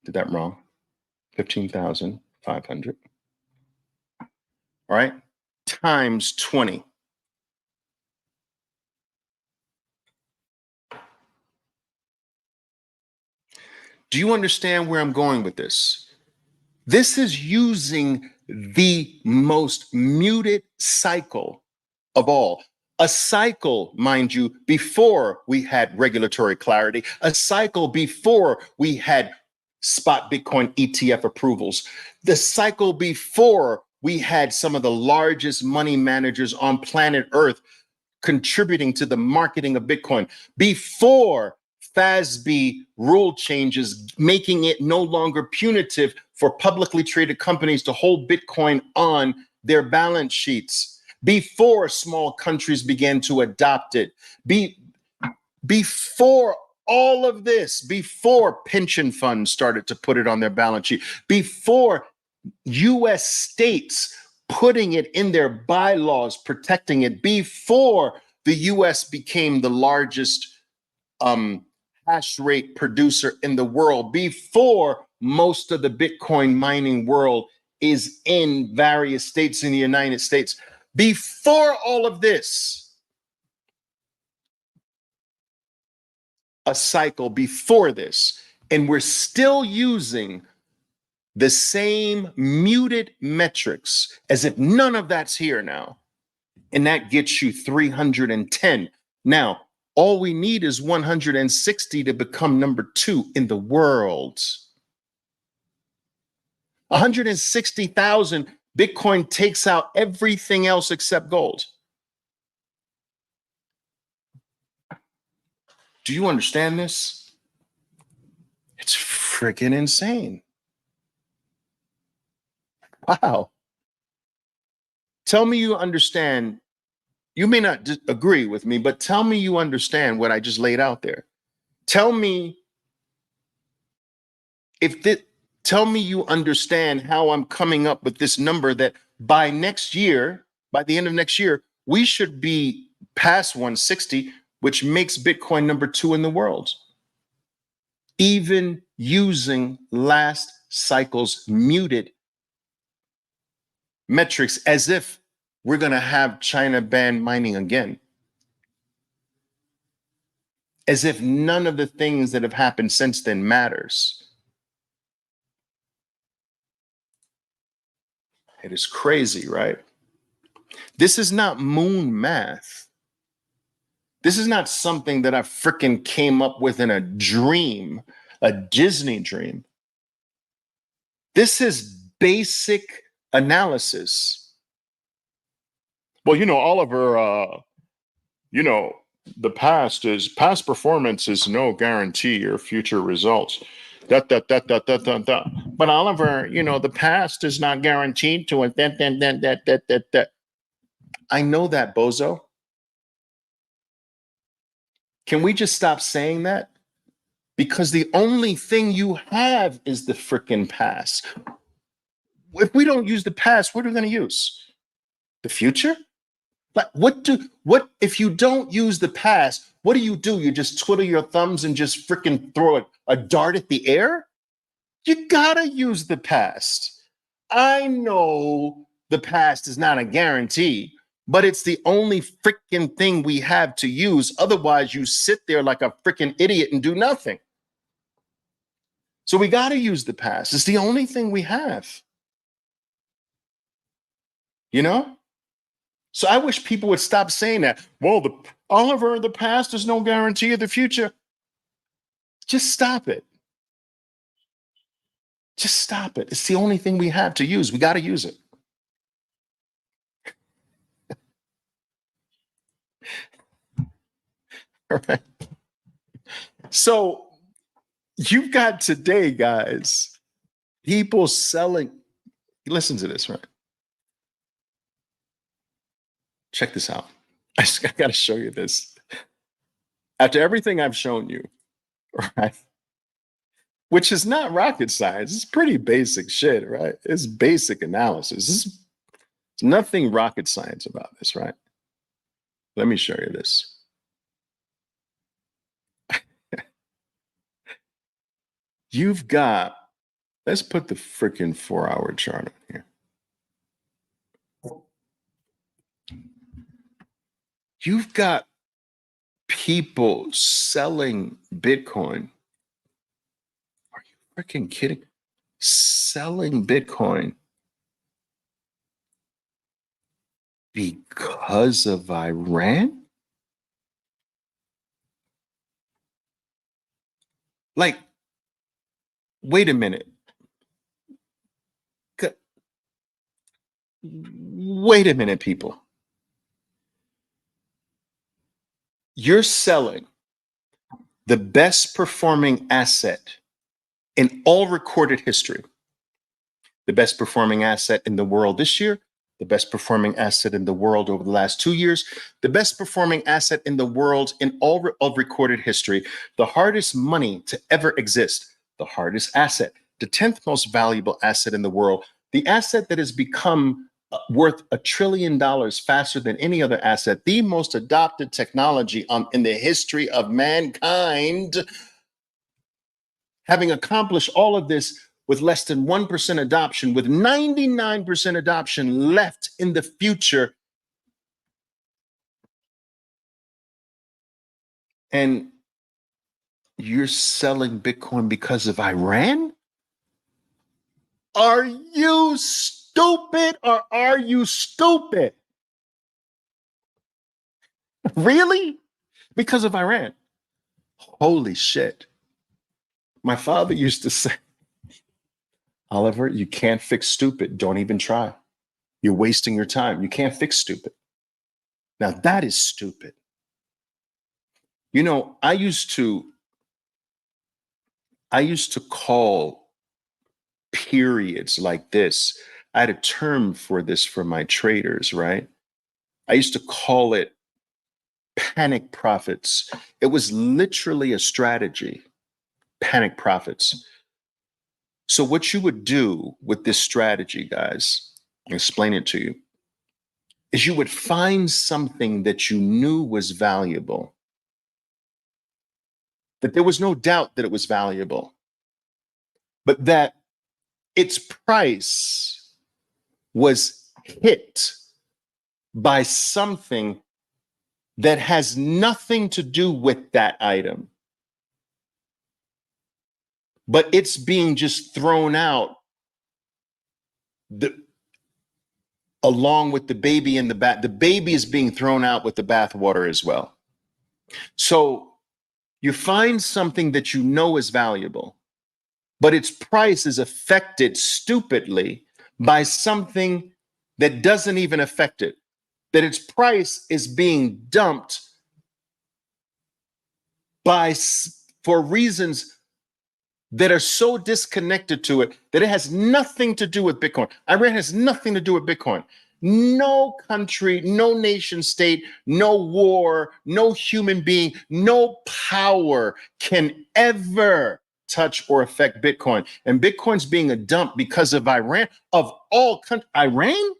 Did that wrong? 15,500. All right, times 20. Do you understand where I'm going with this? This is using the most muted cycle of all. A cycle, mind you, before we had regulatory clarity, a cycle before we had spot Bitcoin ETF approvals, the cycle before we had some of the largest money managers on planet Earth contributing to the marketing of Bitcoin, before FASB rule changes, making it no longer punitive for publicly traded companies to hold Bitcoin on their balance sheets, before small countries began to adopt it, before all of this, before pension funds started to put it on their balance sheet, before US states putting it in their bylaws, protecting it, before the US became the largest hash rate producer in the world, before most of the Bitcoin mining world is in various states in the United States. Before all of this, a cycle before this, and we're still using the same muted metrics as if none of that's here now. And that gets you 310. Now, all we need is 160 to become number 2 in the world. 160,000, Bitcoin takes out everything else except gold. Do you understand this? It's freaking insane. Wow. Tell me you understand. You may not agree with me, but tell me you understand what I just laid out there. Tell me tell me you understand how I'm coming up with this number that by next year, by the end of next year, we should be past 160, which makes Bitcoin number 2 in the world. Even using last cycle's muted metrics, as if we're going to have China ban mining again. As if none of the things that have happened since then matters. It is crazy, right? This is not moon math. This is not something that I freaking came up with in a dream, a Disney dream. This is basic analysis. Well, Oliver, the past performance is no guarantee or future results. But Oliver, the past is not guaranteed to it. That. I know that, bozo. Can we just stop saying that? Because the only thing you have is the freaking past. If we don't use the past, what are we going to use? The future? Like what if you don't use the past, what do? You just twiddle your thumbs and just freaking throw a dart at the air? You gotta use the past. I know the past is not a guarantee, but it's the only freaking thing we have to use. Otherwise, you sit there like a freaking idiot and do nothing. So we gotta use the past. It's the only thing we have. So I wish people would stop saying that. Well, Oliver, the past is no guarantee of the future. Just stop it. Just stop it. It's the only thing we have to use. We got to use it. All right. So you've got today, guys, people selling. Listen to this, right? Check this out. I got to show you this. After everything I've shown you, right? Which is not rocket science. It's pretty basic shit, right? It's basic analysis. There's nothing rocket science about this, right? Let me show you this. You've got, let's put the freaking 4-hour chart on here. You've got people selling Bitcoin. Are you freaking kidding? Selling Bitcoin because of Iran? Like, wait a minute. Wait a minute, people. You're selling the best performing asset in all recorded history. The best performing asset in the world this year, the best performing asset in the world over the last 2 years, the best performing asset in the world in all of recorded history, the hardest money to ever exist, the hardest asset, the 10th most valuable asset in the world, the asset that has become worth $1 trillion faster than any other asset, the most adopted technology in the history of mankind, having accomplished all of this with less than 1% adoption, with 99% adoption left in the future. And you're selling Bitcoin because of Iran? Are you stupid or are you stupid? Really? Because of Iran? Holy shit. My father used to say, Oliver, you can't fix stupid. Don't even try. You're wasting your time. You can't fix stupid. Now that is stupid. You know, I used to call periods like this. I had a term for this for my traders, right? I used to call it panic profits. It was literally a strategy, panic profits. So what you would do with this strategy, guys, I'll explain it to you, is you would find something that you knew was valuable, that there was no doubt that it was valuable, but that its price was hit by something that has nothing to do with that item, but it's being just thrown out along with the baby in the bath. The baby is being thrown out with the bathwater as well. So you find something that you know is valuable, but its price is affected stupidly by something that doesn't even affect it, that its price is being dumped for reasons that are so disconnected to it that it has nothing to do with Bitcoin. Iran has nothing to do with Bitcoin. No country, no nation state, no war, no human being, no power can ever touch or affect Bitcoin. And Bitcoin's being a dump because of Iran, of all countries. Iran?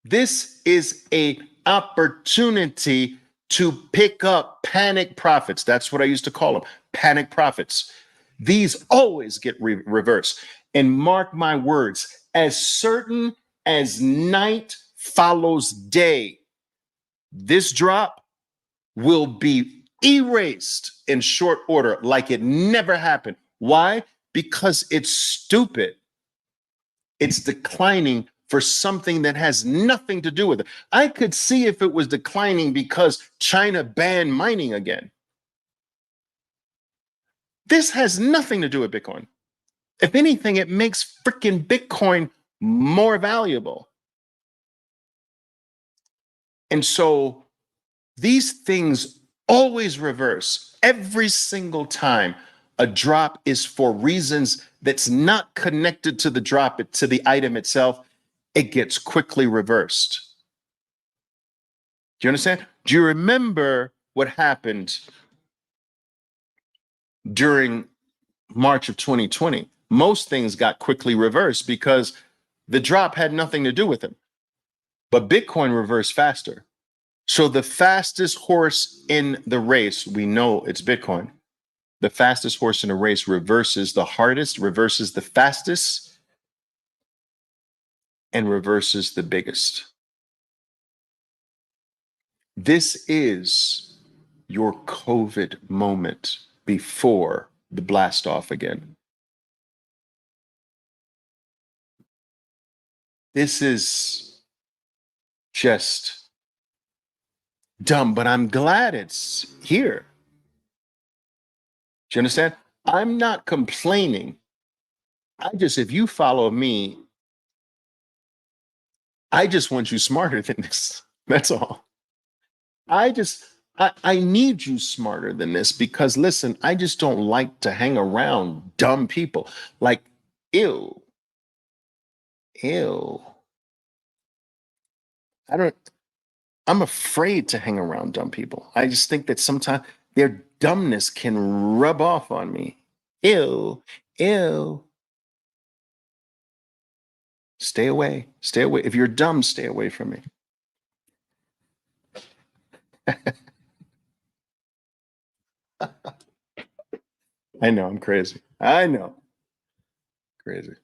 This is a opportunity to pick up panic profits. That's what I used to call them, panic profits. These always get reversed. And mark my words, as certain as night follows day, this drop will be erased in short order like it never happened. Why? Because it's stupid. It's declining for something that has nothing to do with it. I could see if it was declining because China banned mining again. This has nothing to do with Bitcoin. If anything, it makes freaking Bitcoin more valuable. And so these things always reverse every single time a drop is for reasons that's not connected to the drop, to the item itself. It gets quickly reversed. Do you understand? Do you remember what happened during March of 2020? Most things got quickly reversed because the drop had nothing to do with it. But Bitcoin reversed faster. So the fastest horse in the race, we know it's Bitcoin. The fastest horse in a race reverses the hardest, reverses the fastest, and reverses the biggest. This is your COVID moment before the blast off again. This is just dumb, but I'm glad it's here. Do you understand? I'm not complaining. If you follow me, I just want you smarter than this. That's all. I need you smarter than this because listen, I just don't like to hang around dumb people. Like, ew. I'm afraid to hang around dumb people. I just think that sometimes their dumbness can rub off on me. Ew. Stay away. Stay away. If you're dumb, stay away from me. I know, I'm crazy. I know. Crazy.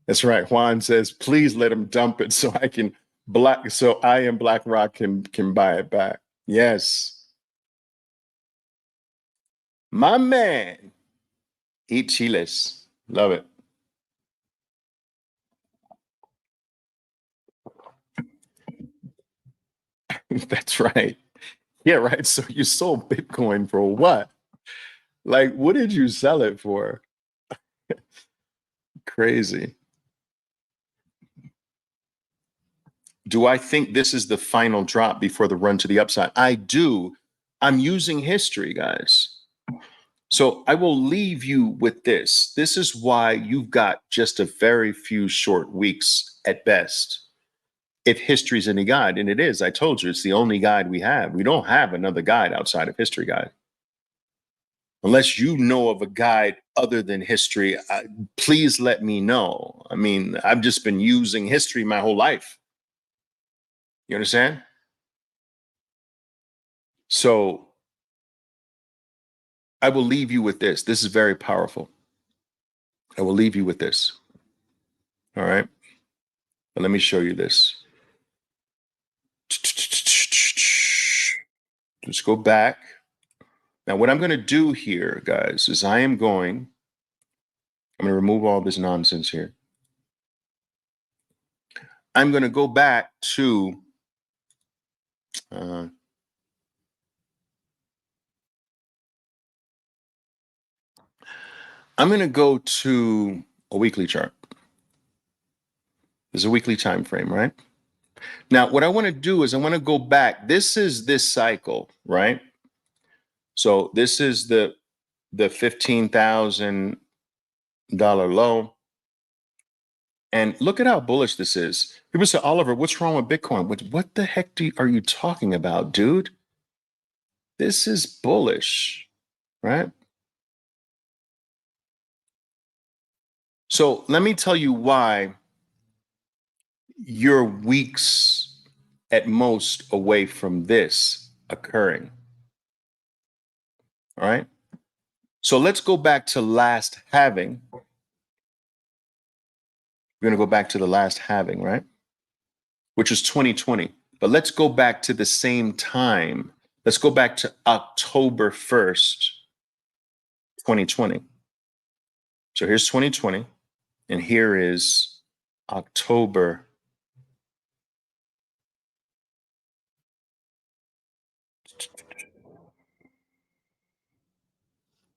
That's right. Juan says, please let him dump it so I and BlackRock can buy it back. Yes. My man. Eat chiles. Love it. That's right. Yeah, right. So you sold Bitcoin for what? Like, what did you sell it for? Crazy. Do I think this is the final drop before the run to the upside? I do. I'm using history, guys. So I will leave you with this. This is why you've got just a very few short weeks at best. If history's any guide, and it is, I told you, it's the only guide we have. We don't have another guide outside of history guide. Unless you know of a guide other than history, please let me know. I mean, I've just been using history my whole life. You understand? So I will leave you with this. This is very powerful. I will leave you with this. All right. But let me show you this. Let's go back. Now, what I'm going to do here, guys, is I'm going to remove all this nonsense here. I'm going to go back to I'm going to go to a weekly chart. There's a weekly time frame, right? Now, what I want to do is I want to go back. This is this cycle, right? So this is the $15,000 low. And look at how bullish this is. People say, Oliver, what's wrong with Bitcoin? What the heck are you talking about, dude? This is bullish, right? So let me tell you why you're weeks at most away from this occurring. All right. So let's go back to last halving. We're going to go back to the last halving, right? Which is 2020. But let's go back to the same time. Let's go back to October 1st, 2020. So here's 2020, and here is October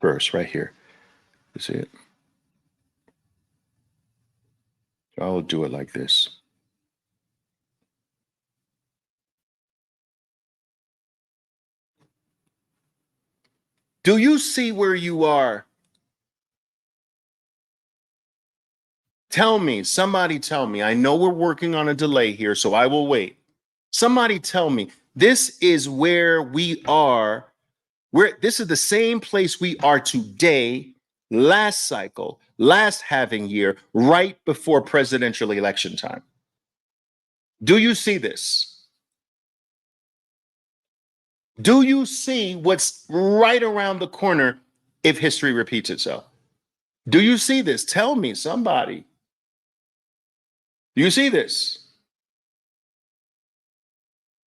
1st, right here. You see it? I'll do it like this. Do you see where you are? Tell me, somebody tell me. I know we're working on a delay here, so I will wait. Somebody tell me. This is where we are. This is the same place we are today, last cycle, last halving year, right before presidential election time. Do you see this? Do you see what's right around the corner if history repeats itself? Do you see this? Tell me, somebody. Do you see this?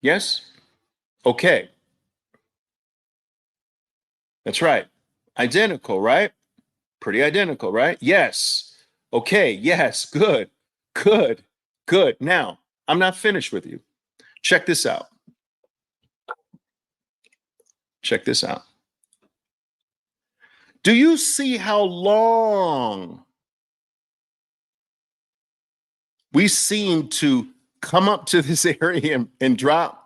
Yes? Okay. That's right. Identical, right? Pretty identical, right? Yes. Okay. Yes. Good. Good. Good. Now, I'm not finished with you. Check this out. Check this out. Do you see how long we seem to come up to this area and drop?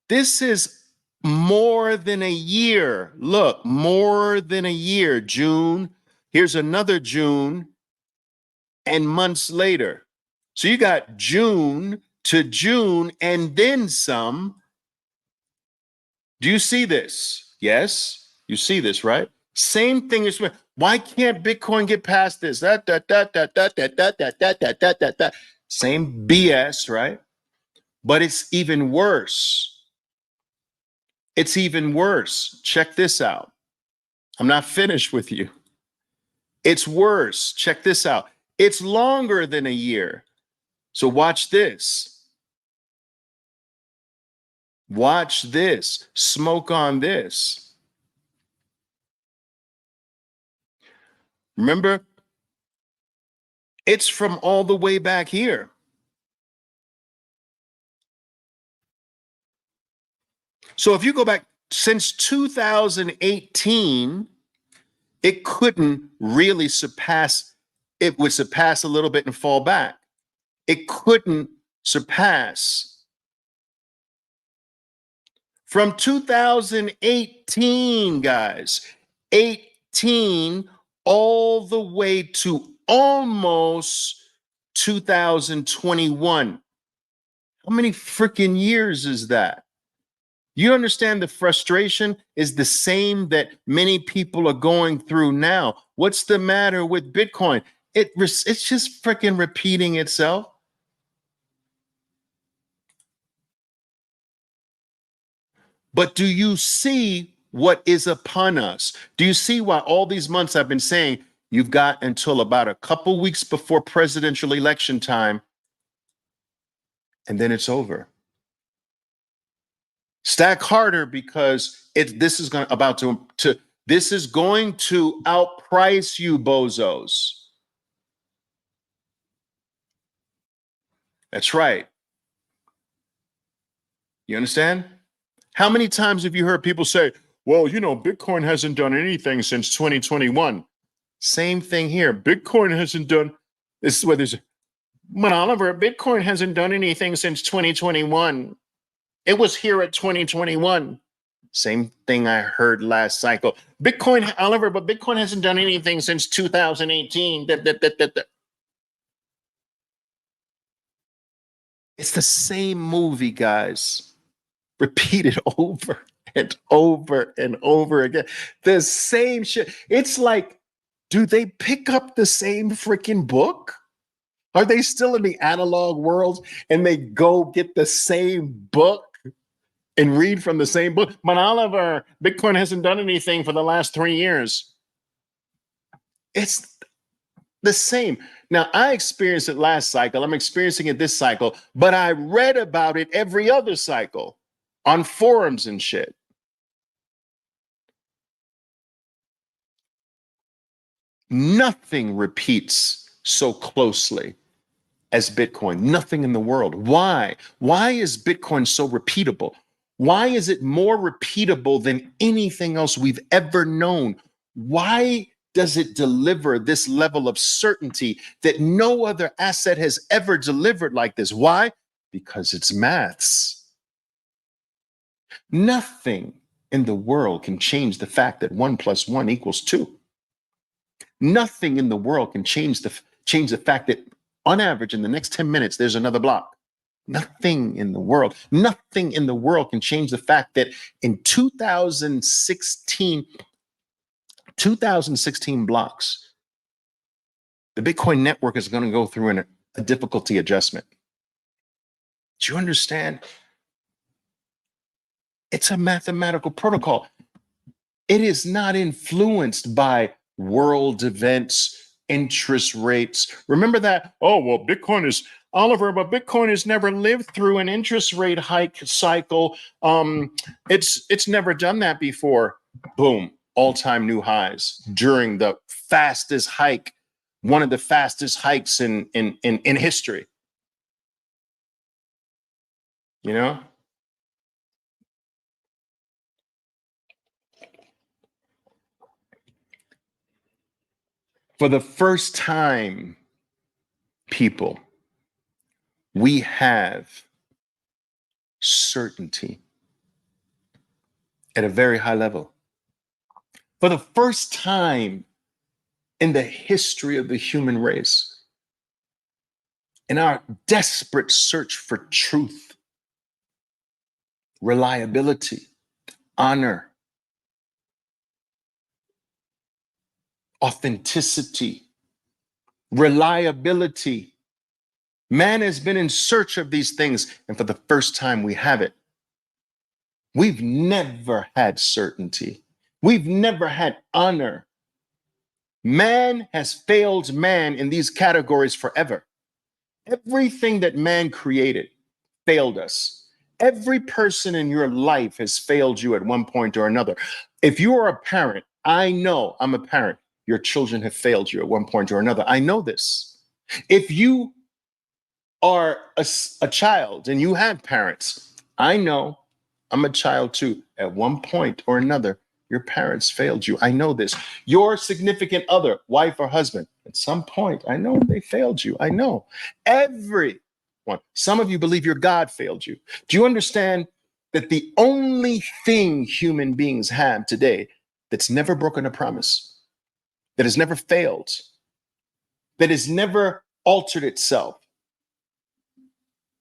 This is more than a year. Look, more than a year. June. Here's another June and months later. So you got June to June and then some. Do you see this? Yes, you see this, right? Same thing as why can't Bitcoin get past this? Same BS, right? But it's even worse. It's even worse. Check this out. I'm not finished with you. It's worse. Check this out. It's longer than a year. So watch this. Watch this. Smoke on this. Remember, it's from all the way back here. So if you go back since 2018, it couldn't really surpass, it would surpass a little bit and fall back. It couldn't surpass. From 2018, guys, 18 all the way to almost 2021. How many freaking years is that? You understand the frustration is the same that many people are going through now. What's the matter with Bitcoin? It's just freaking repeating itself. But do you see what is upon us? Do you see why all these months I've been saying you've got until about a couple weeks before presidential election time, and then it's over? Stack harder because this is going to outprice you, bozos. That's right. You understand? How many times have you heard people say, well, you know, Bitcoin hasn't done anything since 2021? Same thing here. Bitcoin hasn't done, this is where there's, but Oliver, Bitcoin hasn't done anything since 2021. It was here at 2021. Same thing I heard last cycle. Bitcoin, Oliver, but Bitcoin hasn't done anything since 2018. It's the same movie, guys. Repeated over and over and over again. The same shit. It's like, do they pick up the same freaking book? Are they still in the analog world and they go get the same book and read from the same book? But Oliver, Bitcoin hasn't done anything for the last 3 years. It's the same. Now, I experienced it last cycle. I'm experiencing it this cycle, but I read about it every other cycle on forums and shit. Nothing repeats so closely as Bitcoin. Nothing in the world. Why? Why is Bitcoin so repeatable? Why is it more repeatable than anything else we've ever known? Why does it deliver this level of certainty that no other asset has ever delivered like this? Why? Because it's maths. Nothing in the world can change the fact that 1 + 1 = 2. Nothing in the world can change the fact that on average in the next 10 minutes there's another block. Nothing in the world can change the fact that in 2016 blocks, the Bitcoin network is going to go through a difficulty adjustment. Do you understand? It's a mathematical protocol. It is not influenced by world events, interest rates. Remember that? Oh, well, Bitcoin is, Oliver, but Bitcoin has never lived through an interest rate hike cycle. It's never done that before. Boom, all-time new highs during the fastest hike, one of the fastest hikes in history. You know? For the first time, people, we have certainty at a very high level. For the first time in the history of the human race, in our desperate search for truth, reliability, honor, authenticity, reliability, Man has been in search of these things, and for the first time, we have it. We've never had certainty. We've never had honor. Man has failed man in these categories forever. Everything that man created failed us. Every person in your life has failed you at one point or another. If you are a parent, I know I'm a parent. Your children have failed you at one point or another. I know this. If you are a child and you have parents, I know I'm a child too. At one point or another, your parents failed you. I know this. Your significant other, wife or husband, at some point, I know they failed you. I know. Everyone. Some of you believe your God failed you. Do you understand that the only thing human beings have today that's never broken a promise, that has never failed, that has never altered itself,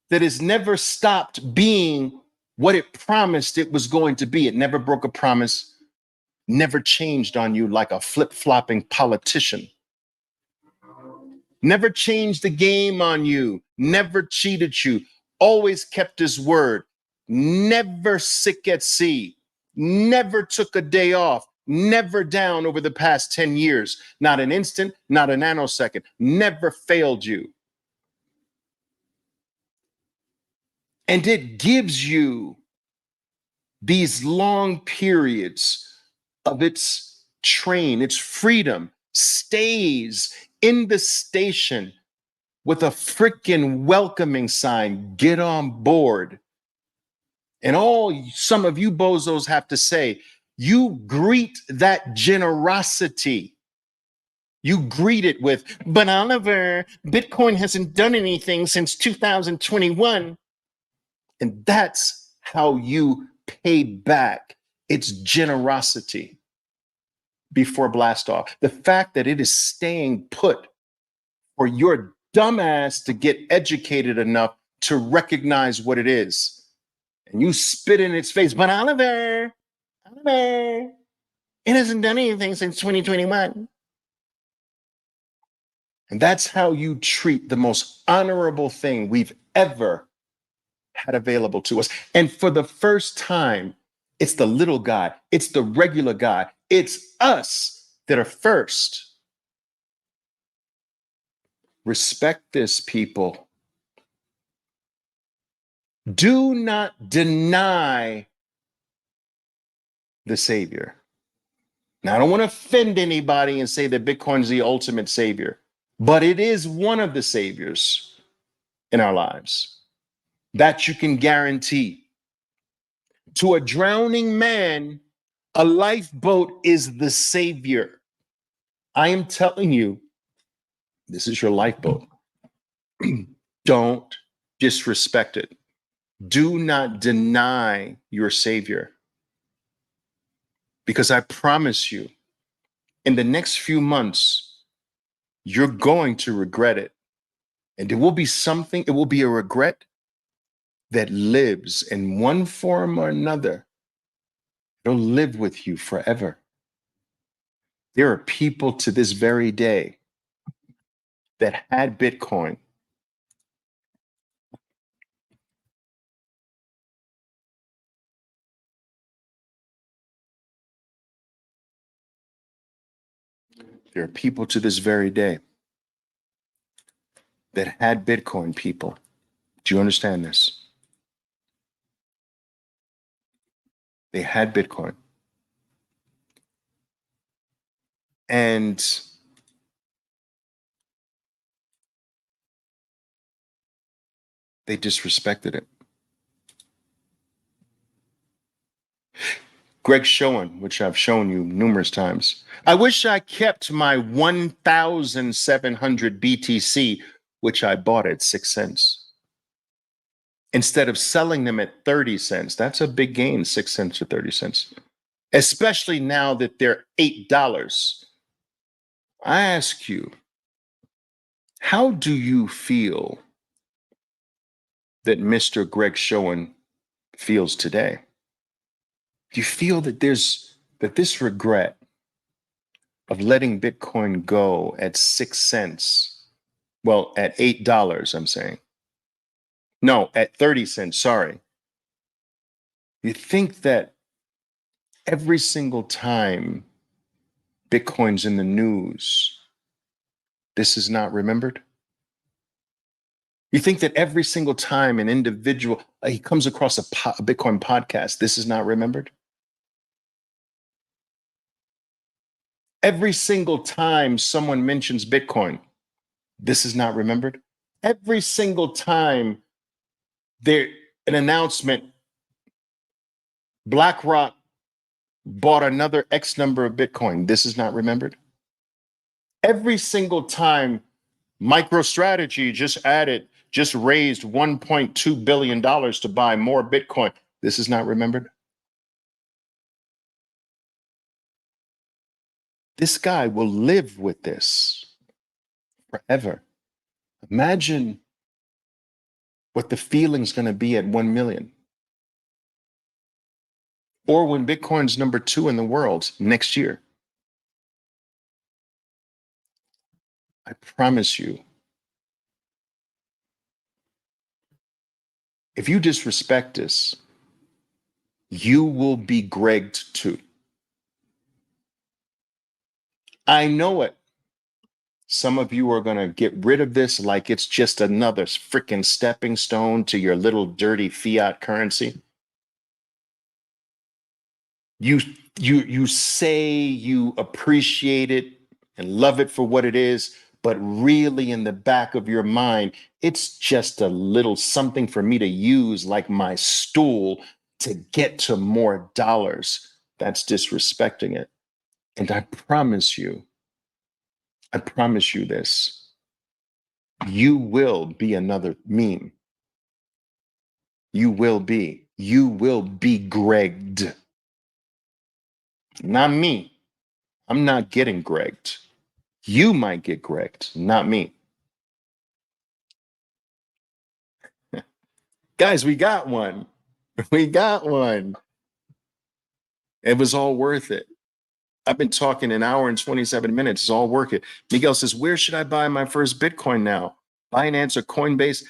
that has never stopped being what it promised it was going to be? It never broke a promise, never changed on you like a flip-flopping politician, never changed the game on you, never cheated you, always kept his word, never sick at sea, never took a day off, never down over the past 10 years, not an instant, not a nanosecond, never failed you. And it gives you these long periods of its train, its freedom, stays in the station with a freaking welcoming sign, get on board. And all some of you bozos have to say, you greet that generosity. You greet it with, but Oliver, Bitcoin hasn't done anything since 2021. And that's how you pay back its generosity before blast off. The fact that it is staying put for your dumbass to get educated enough to recognize what it is. And you spit in its face, but Oliver, it hasn't done anything since 2021. And that's how you treat the most honorable thing we've ever had available to us. And for the first time, it's the little guy, it's the regular guy, it's us that are first. Respect this, people. Do not deny the Savior. Now, I don't want to offend anybody and say that Bitcoin is the ultimate savior, but it is one of the saviors in our lives. That you can guarantee. To a drowning man, a lifeboat is the savior. I am telling you, this is your lifeboat. Don't disrespect it. Do not deny your savior. Because I promise you, in the next few months, you're going to regret it. And it will be something, it will be a regret that lives in one form or another. It'll live with you forever. There are people to this very day that had Bitcoin. There are people to this very day that had Bitcoin, people. Do you understand this? They had Bitcoin. And they disrespected it. Greg Schoen, which I've shown you numerous times. I wish I kept my 1,700 BTC, which I bought at 6 cents. Instead of selling them at 30 cents, that's a big gain, 6 cents to 30 cents, especially now that they're $8. I ask you, how do you feel that Mr. Greg Schoen feels today? Do you feel that this regret of letting Bitcoin go at 6 cents Well, at $8, I'm saying. No, at 30 cents, sorry. You think that every single time Bitcoin's in the news, this is not remembered? You think that every single time an individual he comes across a Bitcoin podcast, this is not remembered? Every single time someone mentions Bitcoin, this is not remembered? Every single time there an announcement, BlackRock bought another X number of Bitcoin, this is not remembered? Every single time MicroStrategy just raised $1.2 billion to buy more Bitcoin, this is not remembered? This guy will live with this forever. Imagine what the feeling's going to be at 1 million. Or when Bitcoin's number 2 in the world next year. I promise you, if you disrespect this, you will be Gregged too. I know it. Some of you are going to get rid of this like it's just another freaking stepping stone to your little dirty fiat currency. You say you appreciate it and love it for what it is, but really in the back of your mind, it's just a little something for me to use like my stool to get to more dollars. That's disrespecting it. And I promise you this, you will be another meme. You will be Gregged. Not me. I'm not getting Gregged. You might get Gregged, not me. Guys, we got one. We got one. It was all worth it. I've been talking an hour and 27 minutes. It's all worth it. Miguel says, where should I buy my first Bitcoin now? Binance or Coinbase?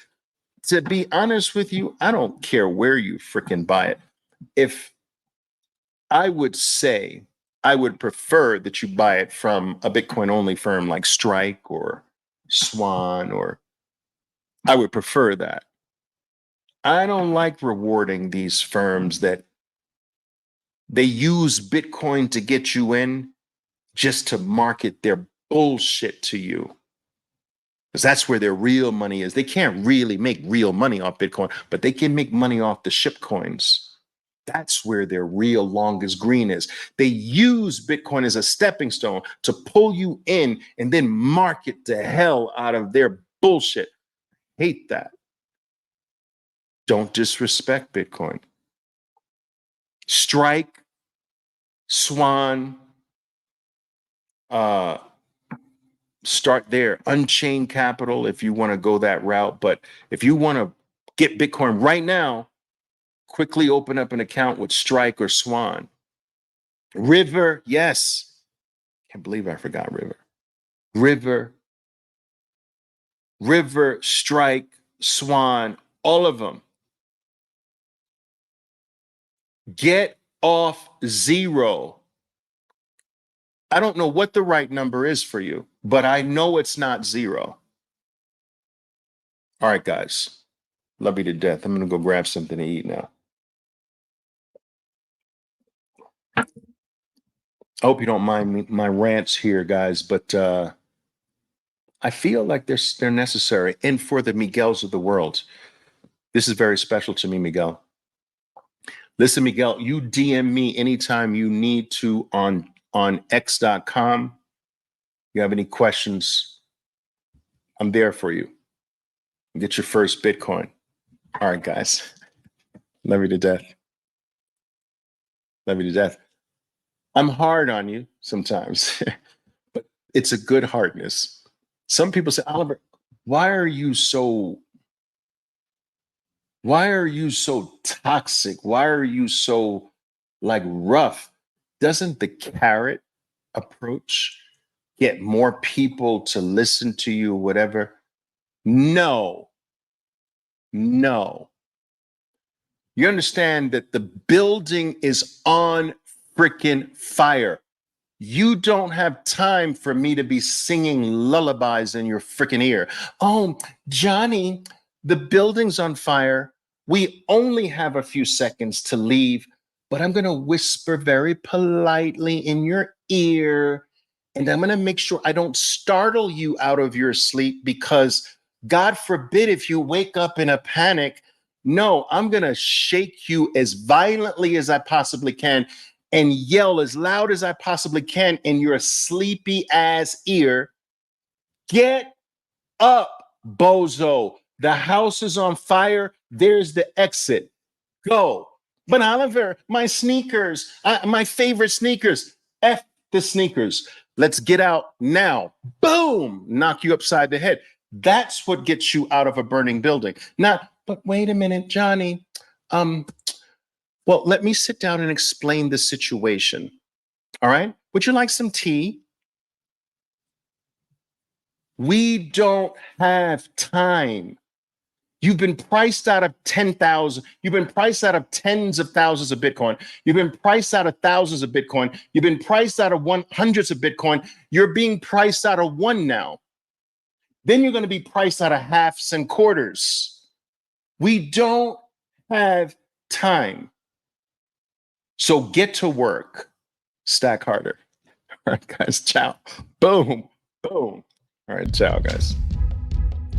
To be honest with you, I don't care where you freaking buy it. If I would say, I would prefer that you buy it from a Bitcoin only firm like Strike or Swan, or I would prefer that. I don't like rewarding these firms that they use Bitcoin to get you in just to market their bullshit to you. Because that's where their real money is. They can't really make real money off Bitcoin, but they can make money off the ship coins. That's where their real longest green is. They use Bitcoin as a stepping stone to pull you in and then market the hell out of their bullshit. Hate that. Don't disrespect Bitcoin. Strike, Swan, start there. Unchained Capital if you want to go that route. But if you want to get Bitcoin right now, quickly open up an account with Strike or Swan. River, yes. Can't believe I forgot River. River, Strike, Swan, all of them. Get off zero. I don't know what the right number is for you, but I know it's not zero. All right, guys. Love you to death. I'm going to go grab something to eat now. I hope you don't mind my rants here, guys, but I feel like they're necessary. And for the Miguels of the world, this is very special to me, Miguel. Listen, Miguel, you DM me anytime you need to on x.com. You have any questions, I'm there for you. Get your first Bitcoin. All right, guys. Love you to death. Love you to death. I'm hard on you sometimes, but it's a good hardness. Some people say, Oliver, why are you so toxic? Why are you so like rough? Doesn't the carrot approach get more people to listen to you, whatever? No. You understand that the building is on freaking fire. You don't have time for me to be singing lullabies in your freaking ear. Oh, Johnny, the building's on fire. We only have a few seconds to leave, but I'm going to whisper very politely in your ear, and I'm going to make sure I don't startle you out of your sleep, because God forbid if you wake up in a panic. No, I'm going to shake you as violently as I possibly can and yell as loud as I possibly can in your sleepy ass ear. Get up, bozo. The house is on fire. There's the exit. Go. But Oliver, my sneakers, my favorite sneakers. F the sneakers. Let's get out now. Boom. Knock you upside the head. That's what gets you out of a burning building. Not, but wait a minute, Johnny. Well, let me sit down and explain the situation. All right? Would you like some tea? We don't have time. You've been priced out of 10,000. You've been priced out of tens of thousands of Bitcoin. You've been priced out of thousands of Bitcoin. You've been priced out of hundreds of Bitcoin. You're being priced out of one now. Then you're going to be priced out of halves and quarters. We don't have time. So get to work. Stack harder. All right, guys. Ciao. Boom. Boom. All right. Ciao, guys.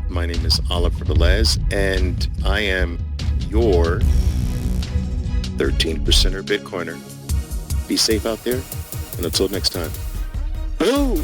My name is Oliver Velez, and I am your 13%er Bitcoiner. Be safe out there, and until next time. Boom.